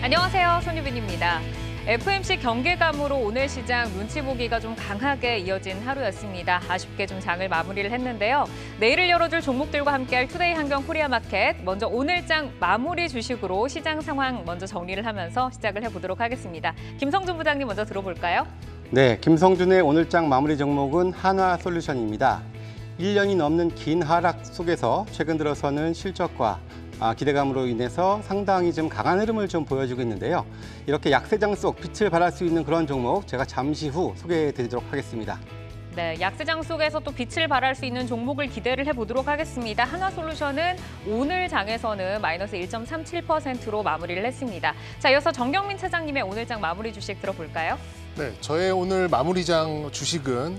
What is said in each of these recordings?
안녕하세요. 손유빈입니다. FMC 경계감으로 오늘 시장 눈치 보기가 좀 강하게 이어진 하루였습니다. 아쉽게 좀 장을 마무리를 했는데요. 내일을 열어줄 종목들과 함께할 투데이 한경 코리아마켓. 먼저 오늘장 마무리 주식으로 시장 상황 먼저 정리를 하면서 시작을 해보도록 하겠습니다. 김성준 부장님 먼저 들어볼까요? 네, 김성준의 오늘장 마무리 종목은 한화솔루션입니다. 1년이 넘는 긴 하락 속에서 최근 들어서는 실적과 기대감으로 인해서 상당히 좀 강한 흐름을 좀 보여주고 있는데요. 이렇게 약세장 속 빛을 발할 수 있는 그런 종목 제가 잠시 후 소개해드리도록 하겠습니다. 네, 약세장 속에서 또 빛을 발할 수 있는 종목을 기대를 해보도록 하겠습니다. 한화솔루션은 오늘 장에서는 마이너스 1.37%로 마무리를 했습니다. 자, 이어서 정경민 차장님의 오늘장 마무리 주식 들어볼까요? 네, 저의 오늘 마무리장 주식은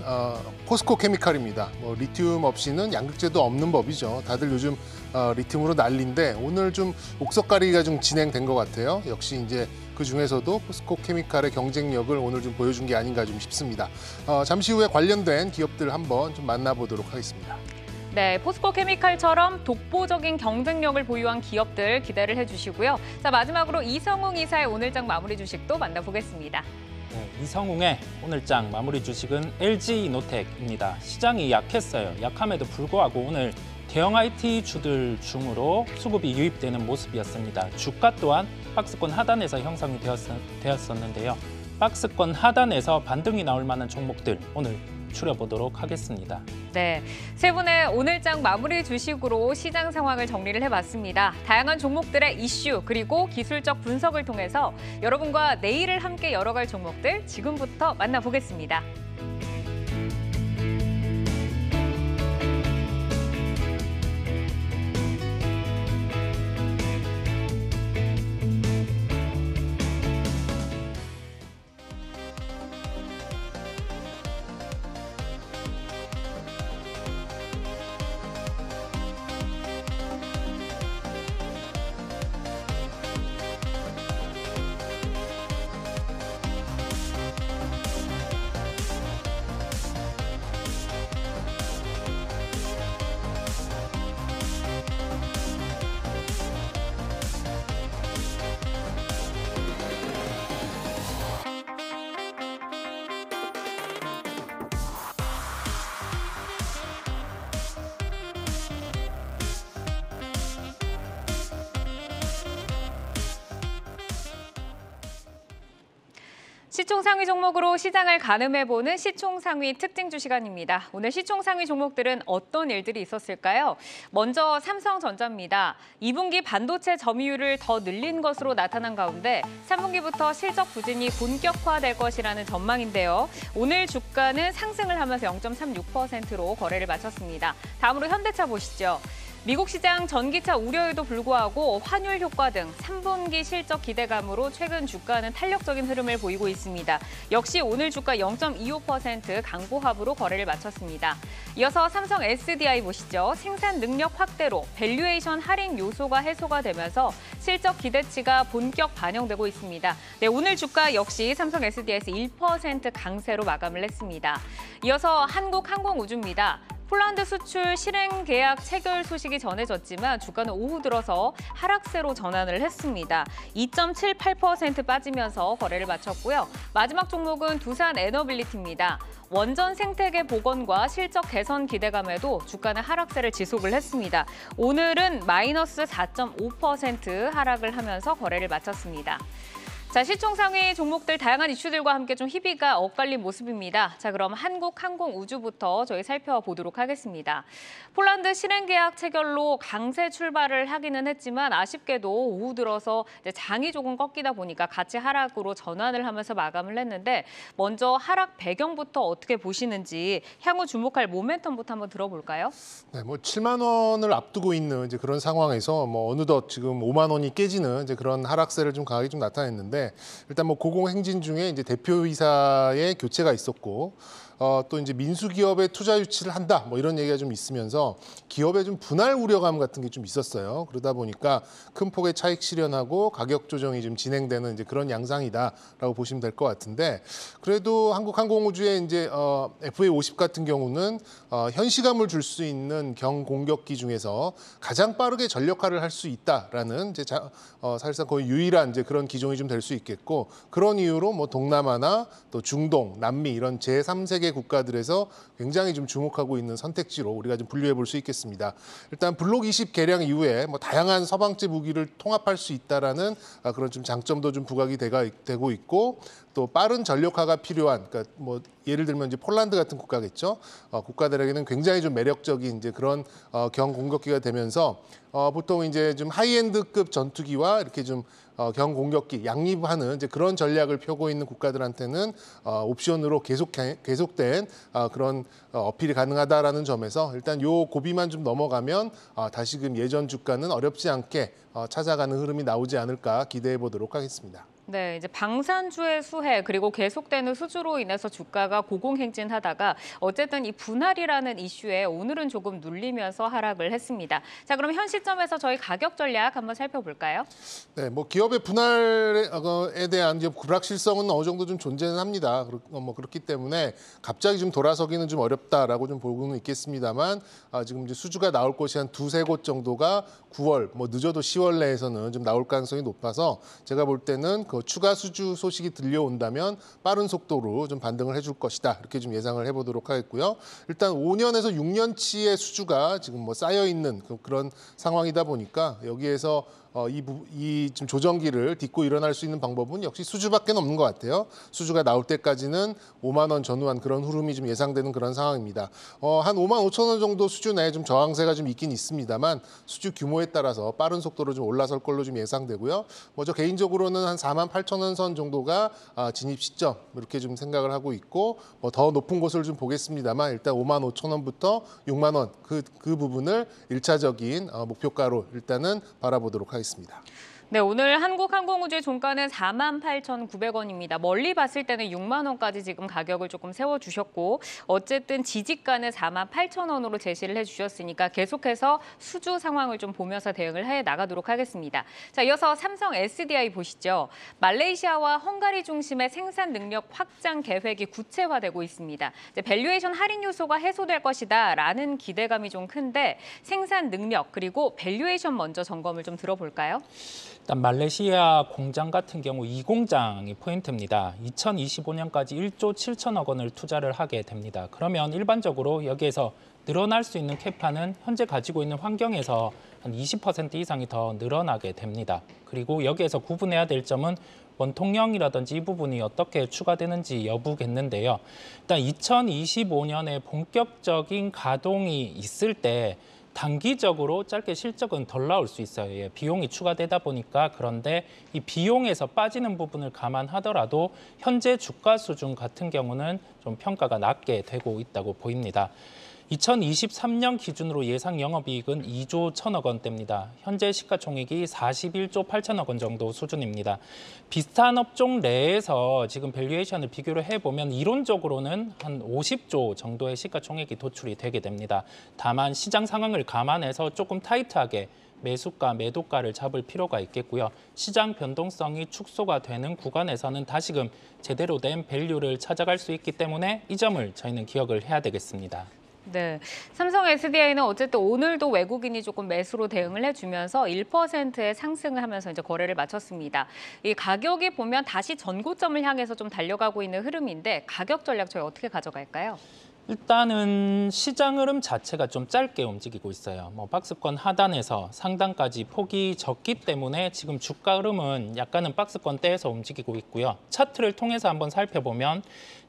포스코 케미칼입니다. 리튬 없이는 양극재도 없는 법이죠. 다들 요즘 리튬으로 난리인데 오늘 좀 옥석가리가 좀 진행된 것 같아요. 역시 이제 그 중에서도 포스코 케미칼의 경쟁력을 오늘 좀 보여준 게 아닌가 좀 싶습니다. 잠시 후에 관련된 기업들 한번 좀 만나보도록 하겠습니다. 네, 포스코 케미칼처럼 독보적인 경쟁력을 보유한 기업들 기대를 해주시고요. 자, 마지막으로 이성웅 이사의 오늘장 마무리 주식도 만나보겠습니다. 네, 이성웅의 오늘장 마무리 주식은 LG이노텍입니다. 시장이 약했어요. 약함에도 불구하고 오늘 대형 IT 주들 중으로 수급이 유입되는 모습이었습니다. 주가 또한 박스권 하단에서 형성이 되었었는데요. 박스권 하단에서 반등이 나올 만한 종목들 오늘 추려보도록 하겠습니다. 네, 세 분의 오늘장 마무리 주식으로 시장 상황을 정리를 해봤습니다. 다양한 종목들의 이슈 그리고 기술적 분석을 통해서 여러분과 내일을 함께 열어갈 종목들 지금부터 만나보겠습니다. 시총상위 종목으로 시장을 가늠해보는 시총상위 특징 주시간입니다. 오늘 시총상위 종목들은 어떤 일들이 있었을까요? 먼저 삼성전자입니다. 2분기 반도체 점유율을 더 늘린 것으로 나타난 가운데 3분기부터 실적 부진이 본격화될 것이라는 전망인데요. 오늘 주가는 상승을 하면서 0.36%로 거래를 마쳤습니다. 다음으로 현대차 보시죠. 미국 시장 전기차 우려에도 불구하고 환율 효과 등 3분기 실적 기대감으로 최근 주가는 탄력적인 흐름을 보이고 있습니다. 역시 오늘 주가 0.25% 강보합으로 거래를 마쳤습니다. 이어서 삼성 SDI 보시죠. 생산 능력 확대로 밸류에이션 할인 요소가 해소가 되면서 실적 기대치가 본격 반영되고 있습니다. 네, 오늘 주가 역시 삼성 SDI에서 1% 강세로 마감을 했습니다. 이어서 한국항공우주입니다. 폴란드 수출 실행 계약 체결 소식이 전해졌지만 주가는 오후 들어서 하락세로 전환을 했습니다. 2.78% 빠지면서 거래를 마쳤고요. 마지막 종목은 두산 에너빌리티입니다. 원전 생태계 복원과 실적 개선 기대감에도 주가는 하락세를 지속을 했습니다. 오늘은 마이너스 4.5% 하락을 하면서 거래를 마쳤습니다. 자, 시총 상위 종목들 다양한 이슈들과 함께 좀 희비가 엇갈린 모습입니다. 자, 그럼 한국항공우주부터 저희 살펴보도록 하겠습니다. 폴란드 실행계약 체결로 강세 출발을 하기는 했지만 아쉽게도 오후 들어서 이제 장이 조금 꺾이다 보니까 같이 하락으로 전환을 하면서 마감을 했는데 먼저 하락 배경부터 어떻게 보시는지 향후 주목할 모멘텀부터 한번 들어볼까요? 네, 7만 원을 앞두고 있는 이제 그런 상황에서 어느덧 지금 5만 원이 깨지는 이제 그런 하락세를 좀 강하게 좀 나타냈는데 있는데 일단 뭐 고공행진 중에 이제 대표이사의 교체가 있었고 또 이제 민수기업에 투자 유치를 한다 뭐 이런 얘기가 좀 있으면서 기업의 좀 분할 우려감 같은 게 좀 있었어요. 그러다 보니까 큰 폭의 차익 실현하고 가격 조정이 좀 진행되는 이제 그런 양상이다라고 보시면 될 것 같은데 그래도 한국항공우주의 이제 FA50 같은 경우는 현시감을 줄 수 있는 경공격기 중에서 가장 빠르게 전력화를 할 수 있다라는 이제 사실상 거의 유일한 이제 그런 기종이 좀 될 수 있겠고 그런 이유로 뭐 동남아나 또 중동, 남미 이런 제3세계 국가들에서 굉장히 좀 주목하고 있는 선택지로 우리가 좀 분류해 볼 수 있겠습니다. 일단 블록 20 개량 이후에 뭐 다양한 서방제 무기를 통합할 수 있다라는 그런 좀 장점도 좀 부각이 되고 있고 또 빠른 전력화가 필요한 그러니까 뭐 예를 들면 이제 폴란드 같은 국가겠죠. 국가들에게는 굉장히 좀 매력적인 이제 그런 경공격기가 되면서 보통 이제 좀 하이엔드급 전투기와 이렇게 좀 경공격기 양립하는 이제 그런 전략을 펴고 있는 국가들한테는 옵션으로 계속된 그런 어필이 가능하다라는 점에서 일단 요 고비만 좀 넘어가면 다시금 예전 주가는 어렵지 않게 찾아가는 흐름이 나오지 않을까 기대해 보도록 하겠습니다. 네, 이제 방산주의 수혜 그리고 계속되는 수주로 인해서 주가가 고공행진하다가 어쨌든 이 분할이라는 이슈에 오늘은 조금 눌리면서 하락을 했습니다. 자, 그럼 현 시점에서 저희 가격 전략 한번 살펴볼까요? 네, 뭐 기업의 분할에 대한 이제 불확실성은 어느 정도 좀 존재는 합니다. 뭐 그렇기 때문에 갑자기 좀 돌아서기는 좀 어렵다라고 좀 보고는 있겠습니다만 지금 이제 수주가 나올 곳이 한 두세 곳 정도가 9월, 뭐 늦어도 10월 내에서는 좀 나올 가능성이 높아서 제가 볼 때는 그 추가 수주 소식이 들려온다면 빠른 속도로 좀 반등을 해줄 것이다. 이렇게 좀 예상을 해보도록 하겠고요. 일단 5년에서 6년치의 수주가 지금 뭐 쌓여 있는 그런 상황이다 보니까 여기에서 이 지금 조정기를 딛고 일어날 수 있는 방법은 역시 수주밖에 없는 것 같아요. 수주가 나올 때까지는 5만 원 전후한 그런 흐름이 좀 예상되는 그런 상황입니다. 한 5만 5천 원 정도 수주 내에 좀 저항세가 좀 있긴 있습니다만 수주 규모에 따라서 빠른 속도로 좀 올라설 걸로 좀 예상되고요. 저 개인적으로는 한 4만 8천 원 선 정도가 진입 시점 이렇게 좀 생각을 하고 있고 더 높은 곳을 좀 보겠습니다만 일단 5만 5천 원부터 6만 원 그 부분을 1차적인 목표가로 일단은 바라보도록 하겠습니다. 네, 오늘 한국항공우주의 종가는 48,900원입니다. 멀리 봤을 때는 6만 원까지 지금 가격을 조금 세워주셨고 어쨌든 지지가는 48,000원으로 제시를 해주셨으니까 계속해서 수주 상황을 좀 보면서 대응을 해 나가도록 하겠습니다. 자, 이어서 삼성 SDI 보시죠. 말레이시아와 헝가리 중심의 생산 능력 확장 계획이 구체화되고 있습니다. 이제 밸류에이션 할인 요소가 해소될 것이다라는 기대감이 좀 큰데 생산 능력 그리고 밸류에이션 먼저 점검을 좀 들어볼까요? 일단 말레이시아 공장 같은 경우 이 공장이 포인트입니다. 2025년까지 1조 7천억 원을 투자를 하게 됩니다. 그러면 일반적으로 여기에서 늘어날 수 있는 캐파는 현재 가지고 있는 환경에서 한 20% 이상이 더 늘어나게 됩니다. 그리고 여기에서 구분해야 될 점은 원통형이라든지 이 부분이 어떻게 추가되는지 여부겠는데요. 일단 2025년에 본격적인 가동이 있을 때 단기적으로 짧게 실적은 덜 나올 수 있어요. 예, 비용이 추가되다 보니까. 그런데 이 비용에서 빠지는 부분을 감안하더라도 현재 주가 수준 같은 경우는 좀 평가가 낮게 되고 있다고 보입니다. 2023년 기준으로 예상 영업이익은 2조 1천억 원대입니다. 현재 시가총액이 41조 8천억 원 정도 수준입니다. 비슷한 업종 내에서 지금 밸류에이션을 비교를 해보면 이론적으로는 한 50조 정도의 시가총액이 도출이 되게 됩니다. 다만 시장 상황을 감안해서 조금 타이트하게 매수가, 매도가를 잡을 필요가 있겠고요. 시장 변동성이 축소가 되는 구간에서는 다시금 제대로 된 밸류를 찾아갈 수 있기 때문에 이 점을 저희는 기억을 해야 되겠습니다. 네, 삼성 SDI는 어쨌든 오늘도 외국인이 조금 매수로 대응을 해주면서 1%의 상승을 하면서 이제 거래를 마쳤습니다. 이 가격이 보면 다시 전고점을 향해서 좀 달려가고 있는 흐름인데 가격 전략 저희 어떻게 가져갈까요? 일단은 시장 흐름 자체가 좀 짧게 움직이고 있어요. 박스권 하단에서 상단까지 폭이 적기 때문에 지금 주가 흐름은 약간은 박스권 대에서 움직이고 있고요. 차트를 통해서 한번 살펴보면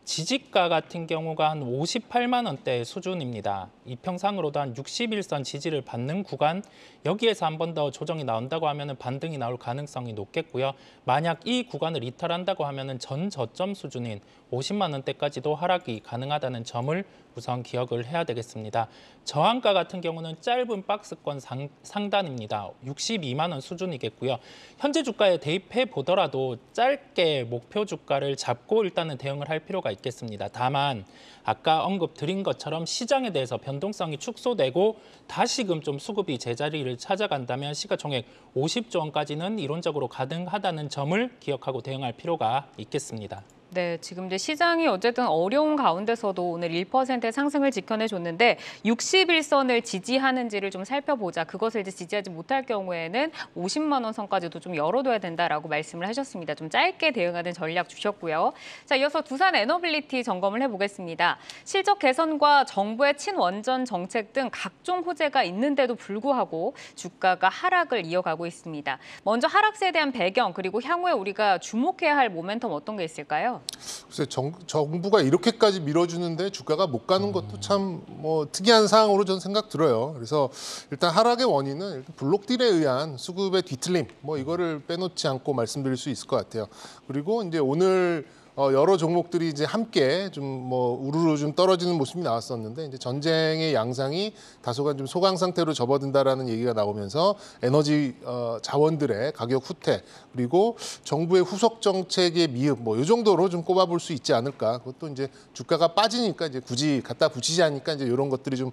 지지가 같은 경우가 한 58만 원대 수준입니다. 이평상으로도 한 61선 지지를 받는 구간, 여기에서 한 번 더 조정이 나온다고 하면 반등이 나올 가능성이 높겠고요. 만약 이 구간을 이탈한다고 하면 전 저점 수준인 50만 원대까지도 하락이 가능하다는 점을 우선 기억을 해야 되겠습니다. 저항가 같은 경우는 짧은 박스권 상단입니다. 62만 원 수준이겠고요. 현재 주가에 대입해 보더라도 짧게 목표 주가를 잡고 일단은 대응을 할 필요가 있겠습니다. 다만 아까 언급드린 것처럼 시장에 대해서 변동성이 축소되고 다시금 좀 수급이 제자리를 찾아간다면 시가총액 50조 원까지는 이론적으로 가능하다는 점을 기억하고 대응할 필요가 있겠습니다. 네, 지금 이제 시장이 어쨌든 어려운 가운데서도 오늘 1%의 상승을 지켜내줬는데 61선을 지지하는지를 좀 살펴보자. 그것을 이제 지지하지 못할 경우에는 50만 원 선까지도 좀 열어둬야 된다라고 말씀을 하셨습니다. 좀 짧게 대응하는 전략 주셨고요. 자, 이어서 두산 에너빌리티 점검을 해보겠습니다. 실적 개선과 정부의 친원전 정책 등 각종 호재가 있는데도 불구하고 주가가 하락을 이어가고 있습니다. 먼저 하락세에 대한 배경 그리고 향후에 우리가 주목해야 할 모멘텀 어떤 게 있을까요? 글쎄 정부가 이렇게까지 밀어주는데 주가가 못 가는 것도 참 특이한 상황으로 저는 생각 들어요. 그래서 일단 하락의 원인은 일단 블록딜에 의한 수급의 뒤틀림 이거를 빼놓지 않고 말씀드릴 수 있을 것 같아요. 그리고 이제 오늘 여러 종목들이 이제 함께 좀 우르르 좀 떨어지는 모습이 나왔었는데 이제 전쟁의 양상이 다소간 좀 소강 상태로 접어든다라는 얘기가 나오면서 에너지 자원들의 가격 후퇴 그리고 정부의 후속 정책의 미흡 이 정도로 좀 꼽아볼 수 있지 않을까. 그것도 이제 주가가 빠지니까 이제 굳이 갖다 붙이지 않으니까 이제 이런 것들이 좀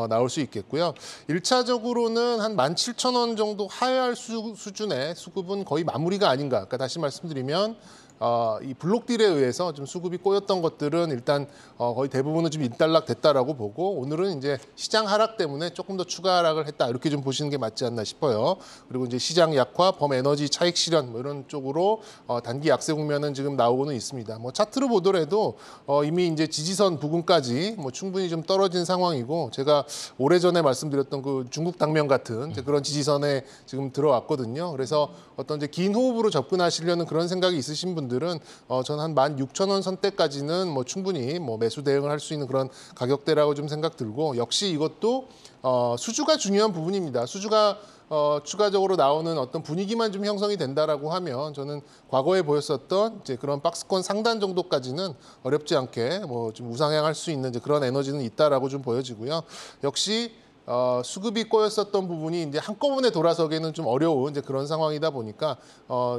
나올 수 있겠고요. 1차적으로는 한 17,000원 정도 하회할 수준의 수급은 거의 마무리가 아닌가. 그러니까 다시 말씀드리면 이 블록딜에 의해서 좀 수급이 꼬였던 것들은 일단 거의 대부분은 좀 일단락 됐다라고 보고 오늘은 이제 시장 하락 때문에 조금 더 추가 하락을 했다 이렇게 좀 보시는 게 맞지 않나 싶어요. 그리고 이제 시장 약화, 범에너지 차익 실현 이런 쪽으로 단기 약세 국면은 지금 나오고는 있습니다. 차트로 보더라도 이미 이제 지지선 부근까지 충분히 좀 떨어진 상황이고 제가 오래전에 말씀드렸던 그 중국 당면 같은 이제 그런 지지선에 지금 들어왔거든요. 그래서 어떤 이제 긴 호흡으로 접근하시려는 그런 생각이 있으신 분들은 저는 한 16,000원 선대까지는 충분히 매수 대응을 할 수 있는 그런 가격대라고 좀 생각 들고 역시 이것도 수주가 중요한 부분입니다. 수주가 추가적으로 나오는 어떤 분위기만 좀 형성이 된다라고 하면 저는 과거에 보였었던 이제 그런 박스권 상단 정도까지는 어렵지 않게 좀 우상향할 수 있는 이제 그런 에너지는 있다라고 좀 보여지고요. 역시 수급이 꼬였었던 부분이 이제 한꺼번에 돌아서기에는 좀 어려운 이제 그런 상황이다 보니까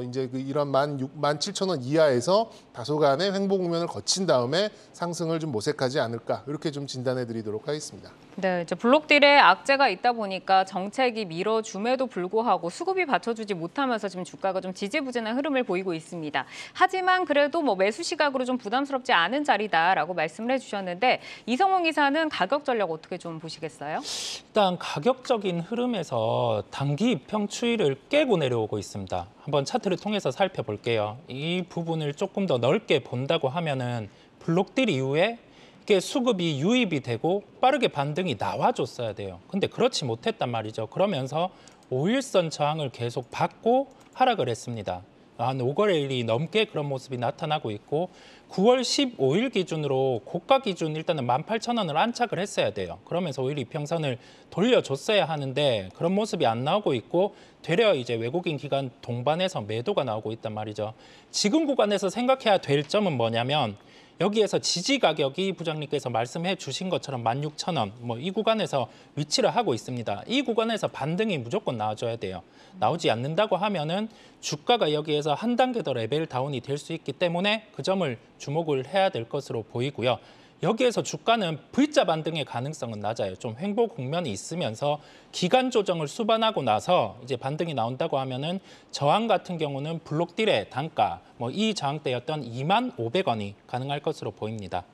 이제 이런 17,000원 이하에서 다소간의 횡보 국면을 거친 다음에 상승을 좀 모색하지 않을까 이렇게 좀 진단해드리도록 하겠습니다. 네, 이제 블록딜에 악재가 있다 보니까 정책이 밀어줌에도 불구하고 수급이 받쳐주지 못하면서 지금 주가가 좀 지지부진한 흐름을 보이고 있습니다. 하지만 그래도 매수 시각으로 좀 부담스럽지 않은 자리다라고 말씀을 해주셨는데 이성훈 기사는 가격 전략 어떻게 좀 보시겠어요? 일단 가격적인 흐름에서 단기 입형 추이를 깨고 내려오고 있습니다. 한번 차트를 통해서 살펴볼게요. 이 부분을 조금 더 넓게 본다고 하면은 블록딜 이후에 이게 수급이 유입이 되고 빠르게 반등이 나와줬어야 돼요. 근데 그렇지 못했단 말이죠. 그러면서 5일선 저항을 계속 받고 하락을 했습니다. 한 5거래일이 넘게 그런 모습이 나타나고 있고 9월 15일 기준으로 고가 기준 일단은 18,000원을 안착을 했어야 돼요. 그러면서 오히려 이평선을 돌려줬어야 하는데 그런 모습이 안 나오고 있고 되려 이제 외국인 기관 동반해서 매도가 나오고 있단 말이죠. 지금 구간에서 생각해야 될 점은 뭐냐면 여기에서 지지 가격이 부장님께서 말씀해 주신 것처럼 16,000원 이 구간에서 위치를 하고 있습니다. 이 구간에서 반등이 무조건 나와줘야 돼요. 나오지 않는다고 하면은 주가가 여기에서 한 단계 더 레벨 다운이 될 수 있기 때문에 그 점을 주목을 해야 될 것으로 보이고요. 여기에서 주가는 V자 반등의 가능성은 낮아요. 좀 횡보 국면이 있으면서 기간 조정을 수반하고 나서 이제 반등이 나온다고 하면은 저항 같은 경우는 블록딜의 단가 이 저항대였던 25,500원이 가능할 것으로 보입니다.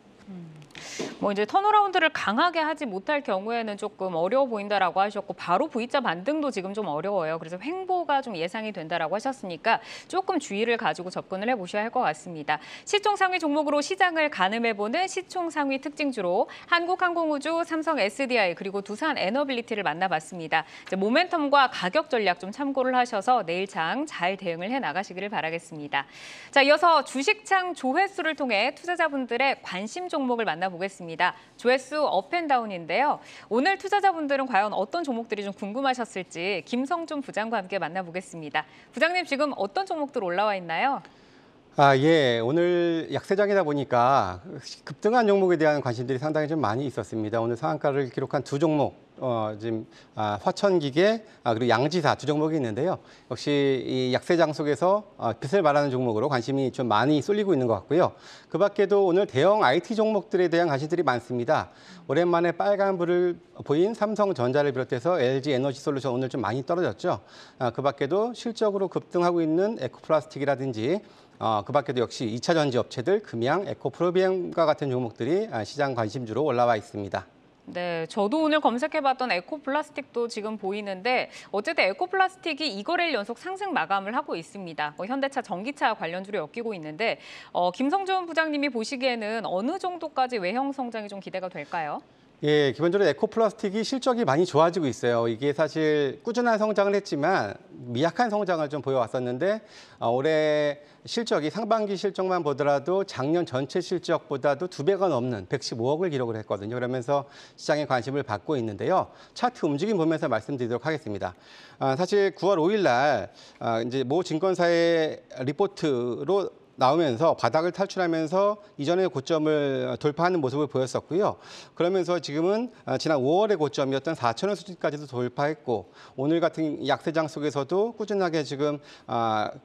뭐 이제 턴어라운드를 강하게 하지 못할 경우에는 조금 어려워 보인다라고 하셨고 바로 V자 반등도 지금 좀 어려워요. 그래서 횡보가 좀 예상이 된다라고 하셨으니까 조금 주의를 가지고 접근을 해보셔야 할 것 같습니다. 시총 상위 종목으로 시장을 가늠해보는 시총 상위 특징주로 한국항공우주, 삼성 SDI 그리고 두산 에너빌리티를 만나봤습니다. 이제 모멘텀과 가격 전략 좀 참고를 하셔서 내일 장 잘 대응을 해 나가시기를 바라겠습니다. 자, 이어서 주식창 조회수를 통해 투자자분들의 관심 종목을 만나보겠습니다. 조회수 업앤다운인데요. 오늘 투자자분들은 과연 어떤 종목들이 좀 궁금하셨을지 김성준 부장과 함께 만나보겠습니다. 부장님 지금 어떤 종목들 올라와 있나요? 예. 오늘 약세장이다 보니까 급등한 종목에 대한 관심들이 상당히 좀 많이 있었습니다. 오늘 상한가를 기록한 두 종목, 지금 화천기계 그리고 양지사 두 종목이 있는데요. 역시 이 약세장 속에서 빛을 발하는 종목으로 관심이 좀 많이 쏠리고 있는 것 같고요. 그 밖에도 오늘 대형 IT 종목들에 대한 관심들이 많습니다. 오랜만에 빨간불을 보인 삼성전자를 비롯해서 LG 에너지솔루션 오늘 좀 많이 떨어졌죠. 그 밖에도 실적으로 급등하고 있는 에코플라스틱이라든지 그 밖에도 역시 2차 전지 업체들, 금양, 에코프로비엠과 같은 종목들이 시장 관심주로 올라와 있습니다. 네, 저도 오늘 검색해봤던 에코플라스틱도 지금 보이는데 어쨌든 에코플라스틱이 2거래일 연속 상승 마감을 하고 있습니다. 현대차, 전기차 관련주로 엮이고 있는데 김성준 부장님이 보시기에는 어느 정도까지 외형 성장이 좀 기대가 될까요? 예, 기본적으로 에코플라스틱이 실적이 많이 좋아지고 있어요. 이게 사실 꾸준한 성장을 했지만 미약한 성장을 좀 보여왔었는데 올해 실적이 상반기 실적만 보더라도 작년 전체 실적보다도 2배가 넘는 115억을 기록을 했거든요. 그러면서 시장의 관심을 받고 있는데요. 차트 움직임 보면서 말씀드리도록 하겠습니다. 사실 9월 5일 날 이제 모 증권사의 리포트로 나오면서 바닥을 탈출하면서 이전의 고점을 돌파하는 모습을 보였었고요. 그러면서 지금은 지난 5월의 고점이었던 4,000원 수준까지도 돌파했고 오늘 같은 약세장 속에서도 꾸준하게 지금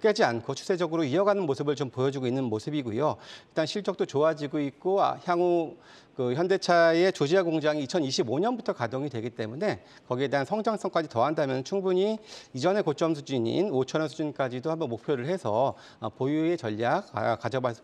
깨지 않고 추세적으로 이어가는 모습을 좀 보여주고 있는 모습이고요. 일단 실적도 좋아지고 있고 향후 그 현대차의 조지아 공장이 2025년부터 가동이 되기 때문에 거기에 대한 성장성까지 더한다면 충분히 이전의 고점 수준인 5,000원 수준까지도 한번 목표를 해서 보유의 전략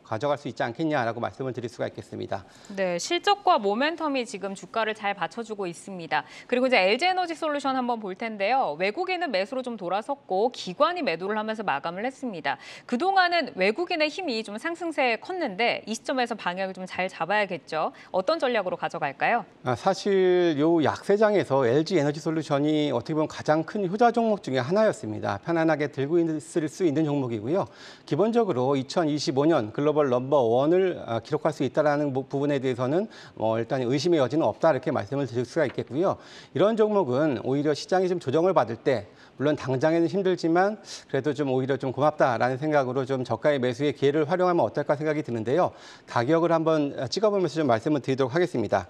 가져갈 수 있지 않겠냐라고 말씀을 드릴 수가 있겠습니다. 네, 실적과 모멘텀이 지금 주가를 잘 받쳐주고 있습니다. 그리고 이제 LG에너지솔루션 한번 볼 텐데요. 외국인은 매수로 좀 돌아섰고 기관이 매도를 하면서 마감을 했습니다. 그동안은 외국인의 힘이 좀 상승세에 컸는데 이 시점에서 방향을 좀 잘 잡아야겠죠. 어떤 전략으로 가져갈까요? 사실 요 약세장에서 LG 에너지솔루션이 어떻게 보면 가장 큰 효자 종목 중에 하나였습니다. 편안하게 들고 있을 수 있는 종목이고요. 기본적으로 2025년 글로벌 넘버원을 기록할 수 있다는 부분에 대해서는 일단 의심의 여지는 없다 이렇게 말씀을 드릴 수가 있겠고요. 이런 종목은 오히려 시장이 좀 조정을 받을 때 물론 당장에는 힘들지만 그래도 좀 오히려 좀 고맙다라는 생각으로 좀 저가의 매수의 기회를 활용하면 어떨까 생각이 드는데요. 가격을 한번 찍어보면서 좀 말씀을 드리도록 하겠습니다.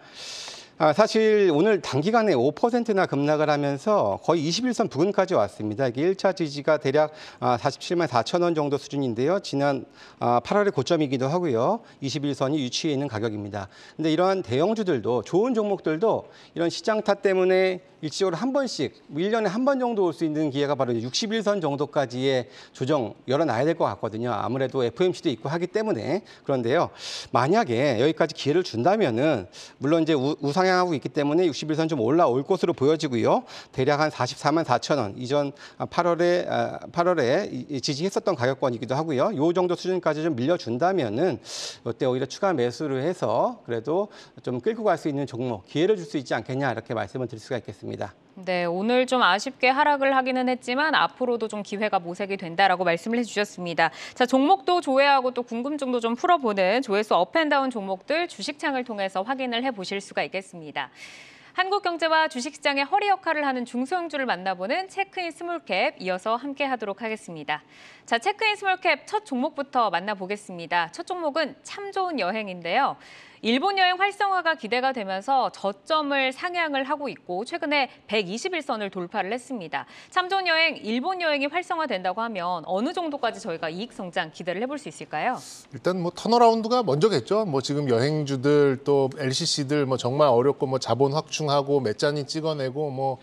사실 오늘 단기간에 5%나 급락을 하면서 거의 21선 부근까지 왔습니다. 이게 1차 지지가 대략 47만 4천 원 정도 수준인데요. 지난 8월의 고점이기도 하고요. 21선이 유치해 있는 가격입니다. 근데 이러한 대형주들도 좋은 종목들도 이런 시장 탓 때문에 일시적으로 한 번씩 1년에 한 번 정도 올 수 있는 기회가 바로 61선 정도까지의 조정 열어놔야 될 것 같거든요. 아무래도 FOMC도 있고 하기 때문에. 그런데요. 만약에 여기까지 기회를 준다면은 물론 이제 우상향하고 있기 때문에 61선 좀 올라올 것으로 보여지고요. 대략 한 44만 4천 원 이전 8월에 지지했었던 가격권이기도 하고요. 요 정도 수준까지 좀 밀려준다면은 이때 오히려 추가 매수를 해서 그래도 좀 끌고 갈 수 있는 종목 기회를 줄 수 있지 않겠냐 이렇게 말씀을 드릴 수가 있겠습니다. 네, 오늘 좀 아쉽게 하락을 하기는 했지만 앞으로도 좀 기회가 모색이 된다라고 말씀을 해주셨습니다. 자, 종목도 조회하고 또 궁금증도 좀 풀어보는 조회수 업앤다운 종목들 주식창을 통해서 확인을 해보실 수가 있겠습니다. 한국경제와 주식시장의 허리 역할을 하는 중소형주를 만나보는 체크인 스몰캡 이어서 함께 하도록 하겠습니다. 자, 체크인 스몰캡 첫 종목부터 만나보겠습니다. 첫 종목은 참 좋은 여행인데요. 일본 여행 활성화가 기대가 되면서 저점을 상향을 하고 있고 최근에 121선을 돌파를 했습니다. 참 좋은 여행, 일본 여행이 활성화된다고 하면 어느 정도까지 저희가 이익 성장 기대를 해볼 수 있을까요? 일단 뭐 턴어라운드가 먼저겠죠. 뭐 지금 여행주들 또 LCC들 뭐 정말 어렵고 뭐 자본 확충하고 몇 잔이 찍어내고 뭐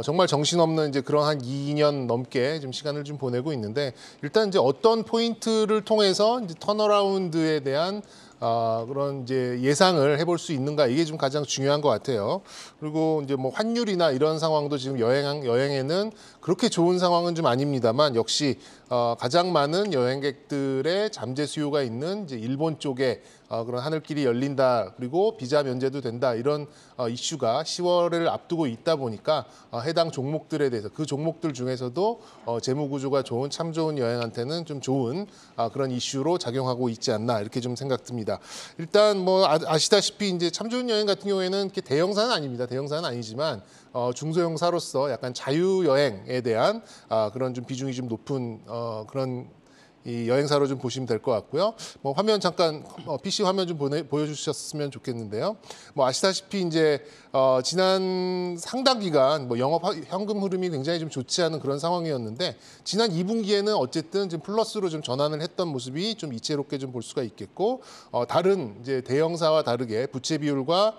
정말 정신없는 이제 그런 한 2년 넘게 좀 시간을 좀 보내고 있는데 일단 이제 어떤 포인트를 통해서 이제 턴어라운드에 대한 그런 이제 예상을 해볼 수 있는가 이게 좀 가장 중요한 것 같아요. 그리고 이제 뭐 환율이나 이런 상황도 지금 여행에는 그렇게 좋은 상황은 좀 아닙니다만 역시 가장 많은 여행객들의 잠재 수요가 있는 이제 일본 쪽에 그런 하늘길이 열린다 그리고 비자 면제도 된다 이런 이슈가 10월을 앞두고 있다 보니까 해당 종목들에 대해서 그 종목들 중에서도 재무 구조가 좋은 참 좋은 여행한테는 좀 좋은 그런 이슈로 작용하고 있지 않나 이렇게 좀 생각됩니다. 일단 뭐 아시다시피 이제 참 좋은 여행 같은 경우에는 이렇게 대형사는 아닙니다. 대형사는 아니지만 중소형사로서 약간 자유 여행에 대한 그런 좀 비중이 좀 높은 그런 이 여행사로 좀 보시면 될 것 같고요. 뭐 화면 잠깐 PC 화면 좀 보여주셨으면 좋겠는데요. 뭐 아시다시피 이제 지난 상당 기간 뭐 영업 현금 흐름이 굉장히 좀 좋지 않은 그런 상황이었는데 지난 2분기에는 어쨌든 지금 플러스로 좀 전환을 했던 모습이 좀 이채롭게 좀 볼 수가 있겠고 다른 이제 대형사와 다르게 부채 비율과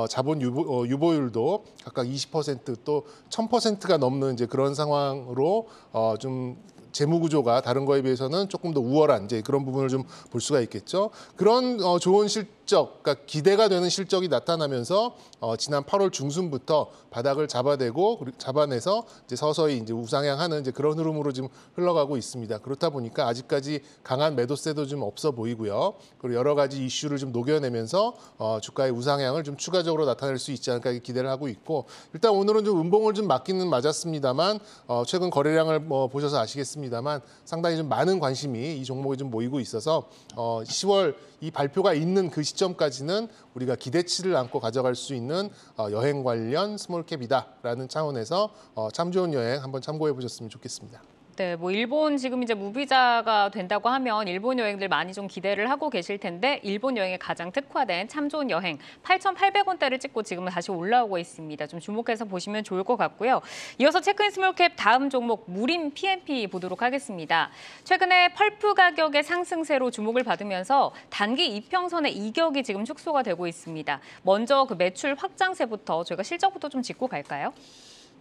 자본 유보율도 각각 20% 또 1000%가 넘는 이제 그런 상황으로 좀 재무 구조가 다른 거에 비해서는 조금 더 우월한 이제 그런 부분을 좀 볼 수가 있겠죠. 그런 좋은 실적, 그러니까 기대가 되는 실적이 나타나면서 지난 8월 중순부터 바닥을 잡아내서 이제 서서히 이제 우상향하는 이제 그런 흐름으로 지금 흘러가고 있습니다. 그렇다 보니까 아직까지 강한 매도세도 좀 없어 보이고요. 그리고 여러 가지 이슈를 좀 녹여내면서 주가의 우상향을 좀 추가적으로 나타낼 수 있지 않을까 기대를 하고 있고 일단 오늘은 좀 음봉을 좀 맞기는 맞았습니다만 최근 거래량을 뭐 보셔서 아시겠습니다만 상당히 좀 많은 관심이 이 종목에 좀 모이고 있어서 10월 이 발표가 있는 그 시점까지는 우리가 기대치를 안고 가져갈 수 있는 여행 관련 스몰캡이다라는 차원에서 참 좋은 여행 한번 참고해 보셨으면 좋겠습니다. 네, 뭐 일본 지금 이제 무비자가 된다고 하면 일본 여행들 많이 좀 기대를 하고 계실 텐데 일본 여행에 가장 특화된 참 좋은 여행 8,800원대를 찍고 지금은 다시 올라오고 있습니다. 좀 주목해서 보시면 좋을 것 같고요. 이어서 체크인 스몰캡 다음 종목 무림 PMP 보도록 하겠습니다. 최근에 펄프 가격의 상승세로 주목을 받으면서 단기 이평선의 이격이 지금 축소가 되고 있습니다. 먼저 그 매출 확장세부터 저희가 실적부터 좀 짚고 갈까요?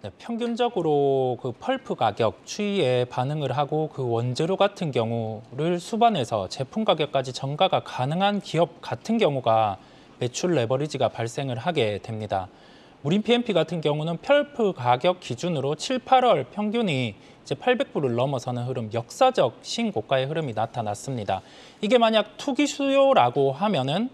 네, 평균적으로 그 펄프 가격 추이에 반응을 하고 그 원재료 같은 경우를 수반해서 제품 가격까지 전가가 가능한 기업 같은 경우가 매출 레버리지가 발생을 하게 됩니다. 무림 PMP 같은 경우는 펄프 가격 기준으로 7, 8월 평균이 이제 800불을 넘어서는 흐름, 역사적 신고가의 흐름이 나타났습니다. 이게 만약 투기 수요라고 하면은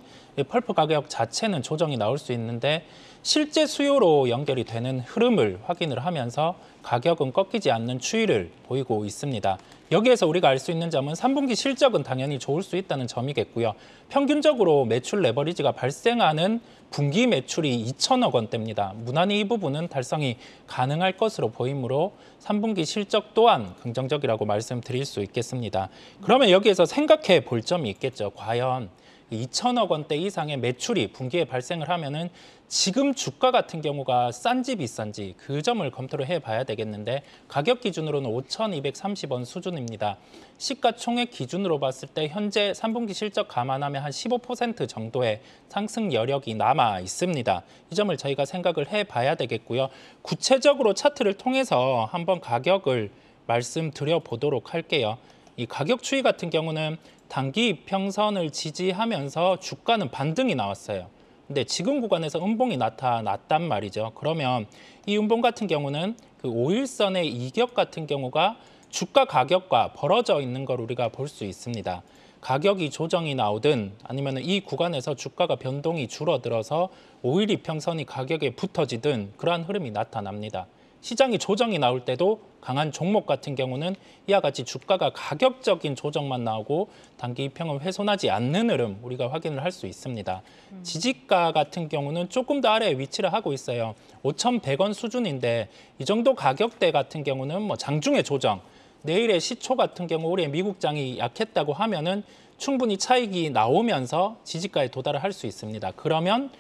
펄프 가격 자체는 조정이 나올 수 있는데 실제 수요로 연결이 되는 흐름을 확인을 하면서 가격은 꺾이지 않는 추이를 보이고 있습니다. 여기에서 우리가 알 수 있는 점은 3분기 실적은 당연히 좋을 수 있다는 점이겠고요. 평균적으로 매출 레버리지가 발생하는 분기 매출이 2천억 원대입니다. 무난히 이 부분은 달성이 가능할 것으로 보이므로 3분기 실적 또한 긍정적이라고 말씀드릴 수 있겠습니다. 그러면 여기에서 생각해 볼 점이 있겠죠. 과연 2천억 원대 이상의 매출이 분기에 발생을 하면은 지금 주가 같은 경우가 싼지 비싼지 그 점을 검토를 해봐야 되겠는데 가격 기준으로는 5,230원 수준입니다. 시가총액 기준으로 봤을 때 현재 3분기 실적 감안하면 한 15% 정도의 상승 여력이 남아 있습니다. 이 점을 저희가 생각을 해봐야 되겠고요. 구체적으로 차트를 통해서 한번 가격을 말씀드려 보도록 할게요. 이 가격 추이 같은 경우는 단기 이평선을 지지하면서 주가는 반등이 나왔어요. 근데 지금 구간에서 음봉이 나타났단 말이죠. 그러면 이 음봉 같은 경우는 그 5일선의 이격 같은 경우가 주가 가격과 벌어져 있는 걸 우리가 볼 수 있습니다. 가격이 조정이 나오든 아니면 이 구간에서 주가가 변동이 줄어들어서 5일 이평선이 가격에 붙어지든 그러한 흐름이 나타납니다. 시장이 조정이 나올 때도 강한 종목 같은 경우는 이와 같이 주가가 가격적인 조정만 나오고 단기 이평은 훼손하지 않는 흐름 우리가 확인을 할 수 있습니다. 지지가 같은 경우는 조금 더 아래에 위치를 하고 있어요. 5,100원 수준인데 이 정도 가격대 같은 경우는 뭐 장중의 조정, 내일의 시초 같은 경우 우리의 미국장이 약했다고 하면은 충분히 차익이 나오면서 지지가에 도달을 할 수 있습니다. 그러면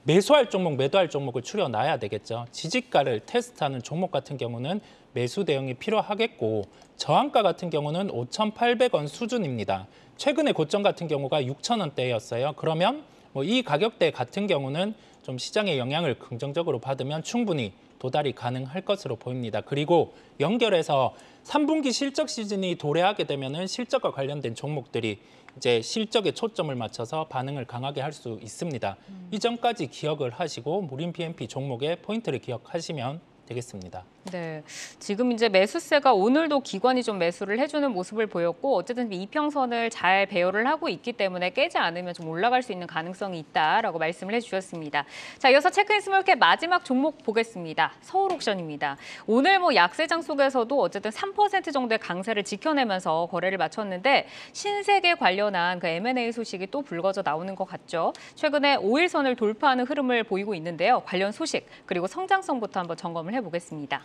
매수할 종목, 매도할 종목을 추려놔야 되겠죠. 지지가를 테스트하는 종목 같은 경우는 매수 대응이 필요하겠고 저항가 같은 경우는 5,800원 수준입니다. 최근에 고점 같은 경우가 6,000원대였어요. 그러면 뭐 이 가격대 같은 경우는 좀 시장의 영향을 긍정적으로 받으면 충분히 도달이 가능할 것으로 보입니다. 그리고 연결해서 3분기 실적 시즌이 도래하게 되면은 실적과 관련된 종목들이 이제 실적에 초점을 맞춰서 반응을 강하게 할 수 있습니다. 이 점까지 기억을 하시고 무림 PMP 종목의 포인트를 기억하시면 되겠습니다. 네, 지금 이제 매수세가 오늘도 기관이 좀 매수를 해주는 모습을 보였고 어쨌든 이평선을 잘 배열을 하고 있기 때문에 깨지 않으면 좀 올라갈 수 있는 가능성이 있다라고 말씀을 해주셨습니다. 자, 이어서 체크인 스몰캡 마지막 종목 보겠습니다. 서울옥션입니다. 오늘 뭐 약세장 속에서도 어쨌든 3% 정도의 강세를 지켜내면서 거래를 마쳤는데 신세계 관련한 그 M&A 소식이 또 불거져 나오는 것 같죠. 최근에 5일선을 돌파하는 흐름을 보이고 있는데요. 관련 소식 그리고 성장성부터 한번 점검을 해보겠습니다.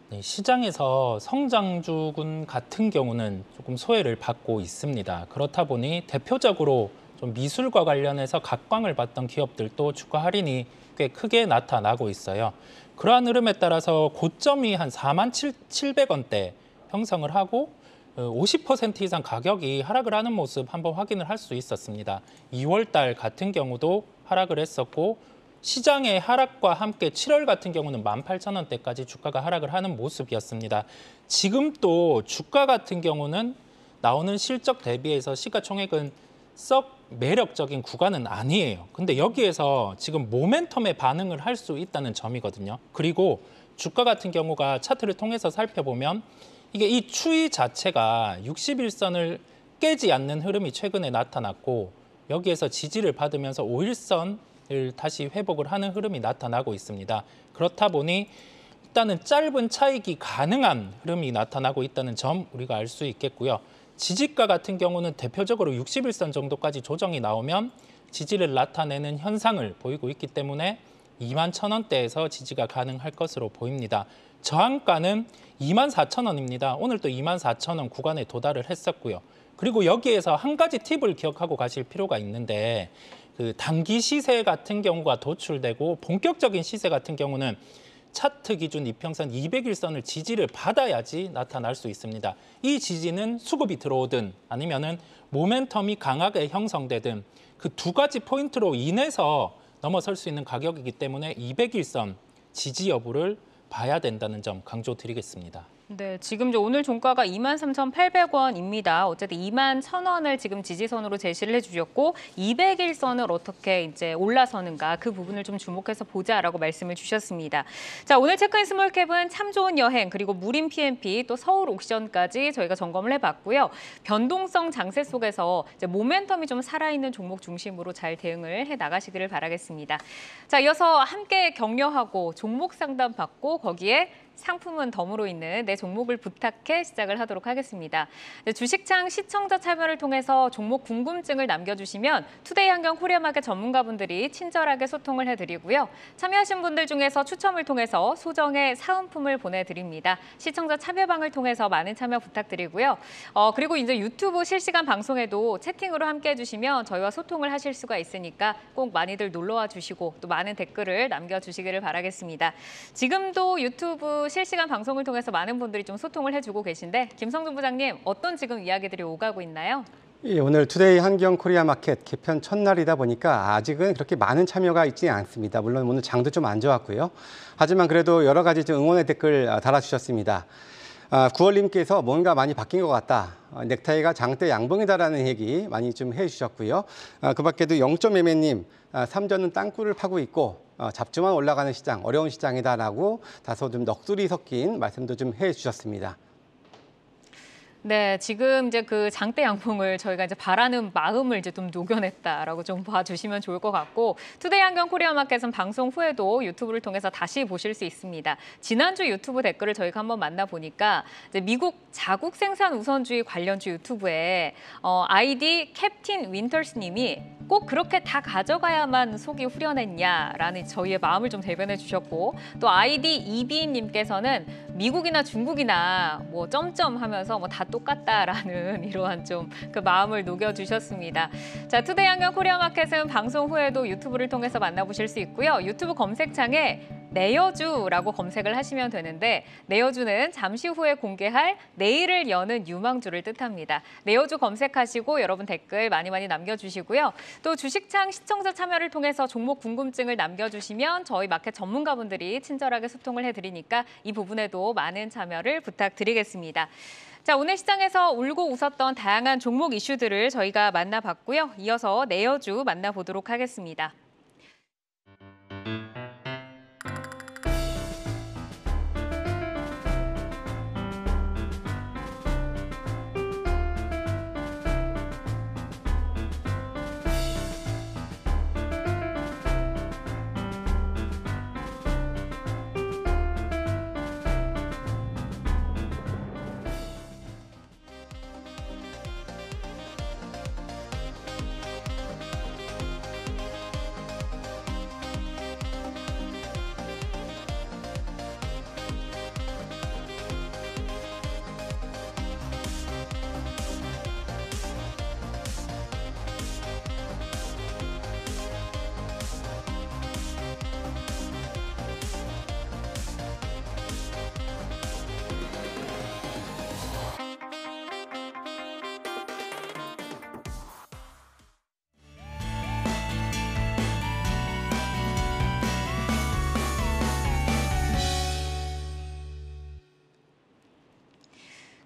네, 시장에서 성장주군 같은 경우는 조금 소외를 받고 있습니다. 그렇다 보니 대표적으로 좀 미술과 관련해서 각광을 받던 기업들도 주가 할인이 꽤 크게 나타나고 있어요. 그러한 흐름에 따라서 고점이 한 47,700원대 형성을 하고 50% 이상 가격이 하락을 하는 모습 한번 확인을 할 수 있었습니다. 2월 달 같은 경우도 하락을 했었고 시장의 하락과 함께 7월 같은 경우는 18,000원대까지 주가가 하락을 하는 모습이었습니다. 지금 또 주가 같은 경우는 나오는 실적 대비해서 시가총액은 썩 매력적인 구간은 아니에요. 근데 여기에서 지금 모멘텀에 반응을 할 수 있다는 점이거든요. 그리고 주가 같은 경우가 차트를 통해서 살펴보면 이게 이 추이 자체가 61선을 깨지 않는 흐름이 최근에 나타났고 여기에서 지지를 받으면서 5일선 을 다시 회복을 하는 흐름이 나타나고 있습니다. 그렇다 보니 일단은 짧은 차익이 가능한 흐름이 나타나고 있다는 점 우리가 알 수 있겠고요. 지지가 같은 경우는 대표적으로 61선 정도까지 조정이 나오면 지지를 나타내는 현상을 보이고 있기 때문에 21,000원대에서 지지가 가능할 것으로 보입니다. 저항가는 24,000원입니다. 오늘 또 24,000원 구간에 도달을 했었고요. 그리고 여기에서 한 가지 팁을 기억하고 가실 필요가 있는데 그 단기 시세 같은 경우가 도출되고 본격적인 시세 같은 경우는 차트 기준 이평선 200일선을 지지를 받아야지 나타날 수 있습니다. 이 지지는 수급이 들어오든 아니면은 모멘텀이 강하게 형성되든 그 두 가지 포인트로 인해서 넘어설 수 있는 가격이기 때문에 200일선 지지 여부를 봐야 된다는 점 강조드리겠습니다. 네, 지금 이제 오늘 종가가 23,800원입니다. 어쨌든 21,000원을 지금 지지선으로 제시를 해주셨고 200일선을 어떻게 이제 올라서는가 그 부분을 좀 주목해서 보자라고 말씀을 주셨습니다. 자, 오늘 체크인 스몰캡은 참 좋은 여행 그리고 무림 PMP 또 서울 옥션까지 저희가 점검을 해봤고요. 변동성 장세 속에서 이제 모멘텀이 좀 살아있는 종목 중심으로 잘 대응을 해 나가시기를 바라겠습니다. 자, 이어서 함께 격려하고 종목 상담 받고 거기에 상품은 덤으로 있는 내 종목을 부탁해 시작을 하도록 하겠습니다. 주식창 시청자 참여를 통해서 종목 궁금증을 남겨주시면 투데이 한경 코리아마켓 전문가분들이 친절하게 소통을 해드리고요. 참여하신 분들 중에서 추첨을 통해서 소정의 사은품을 보내드립니다. 시청자 참여방을 통해서 많은 참여 부탁드리고요. 그리고 이제 유튜브 실시간 방송에도 채팅으로 함께 해주시면 저희와 소통을 하실 수가 있으니까 꼭 많이들 놀러와 주시고 또 많은 댓글을 남겨주시기를 바라겠습니다. 지금도 유튜브 실시간 방송을 통해서 많은 분들이 좀 소통을 해주고 계신데 김성준 부장님 어떤 지금 이야기들이 오가고 있나요? 예, 오늘 투데이 한경 코리아 마켓 개편 첫날이다 보니까 아직은 그렇게 많은 참여가 있지 않습니다. 물론 오늘 장도 좀 안 좋았고요. 하지만 그래도 여러 가지 좀 응원의 댓글 달아주셨습니다. 9월님께서 뭔가 많이 바뀐 것 같다. 넥타이가 장대 양봉이다라는 얘기 많이 좀 해주셨고요. 그 밖에도 0.매매님, 삼전은 땅굴을 파고 있고 잡주만 올라가는 시장, 어려운 시장이다라고 다소 좀 넋두리 섞인 말씀도 좀 해주셨습니다. 네, 지금 이제 그 장대 양봉을 저희가 이제 바라는 마음을 이제 좀 녹여냈다라고 좀 봐주시면 좋을 것 같고 투데이 한경 코리아 마켓은 방송 후에도 유튜브를 통해서 다시 보실 수 있습니다. 지난주 유튜브 댓글을 저희가 한번 만나보니까 이제 미국 자국 생산 우선주의 관련주 유튜브에 아이디 캡틴 윈터스 님이 꼭 그렇게 다 가져가야만 속이 후련했냐라는 저희의 마음을 좀 대변해 주셨고 또 아이디 이비인 님께서는 미국이나 중국이나 뭐 점점 하면서 뭐 다 똑같다라는 이러한 좀 그 마음을 녹여주셨습니다. 자, 투데이 한경 코리아 마켓은 방송 후에도 유튜브를 통해서 만나보실 수 있고요. 유튜브 검색창에 내여주라고 검색을 하시면 되는데 내여주는 잠시 후에 공개할 내일을 여는 유망주를 뜻합니다. 내여주 검색하시고 여러분 댓글 많이 남겨주시고요. 또 주식창 시청자 참여를 통해서 종목 궁금증을 남겨주시면 저희 마켓 전문가분들이 친절하게 소통을 해드리니까 이 부분에도 많은 참여를 부탁드리겠습니다. 자, 오늘 시장에서 울고 웃었던 다양한 종목 이슈들을 저희가 만나봤고요. 이어서 내여주 만나보도록 하겠습니다.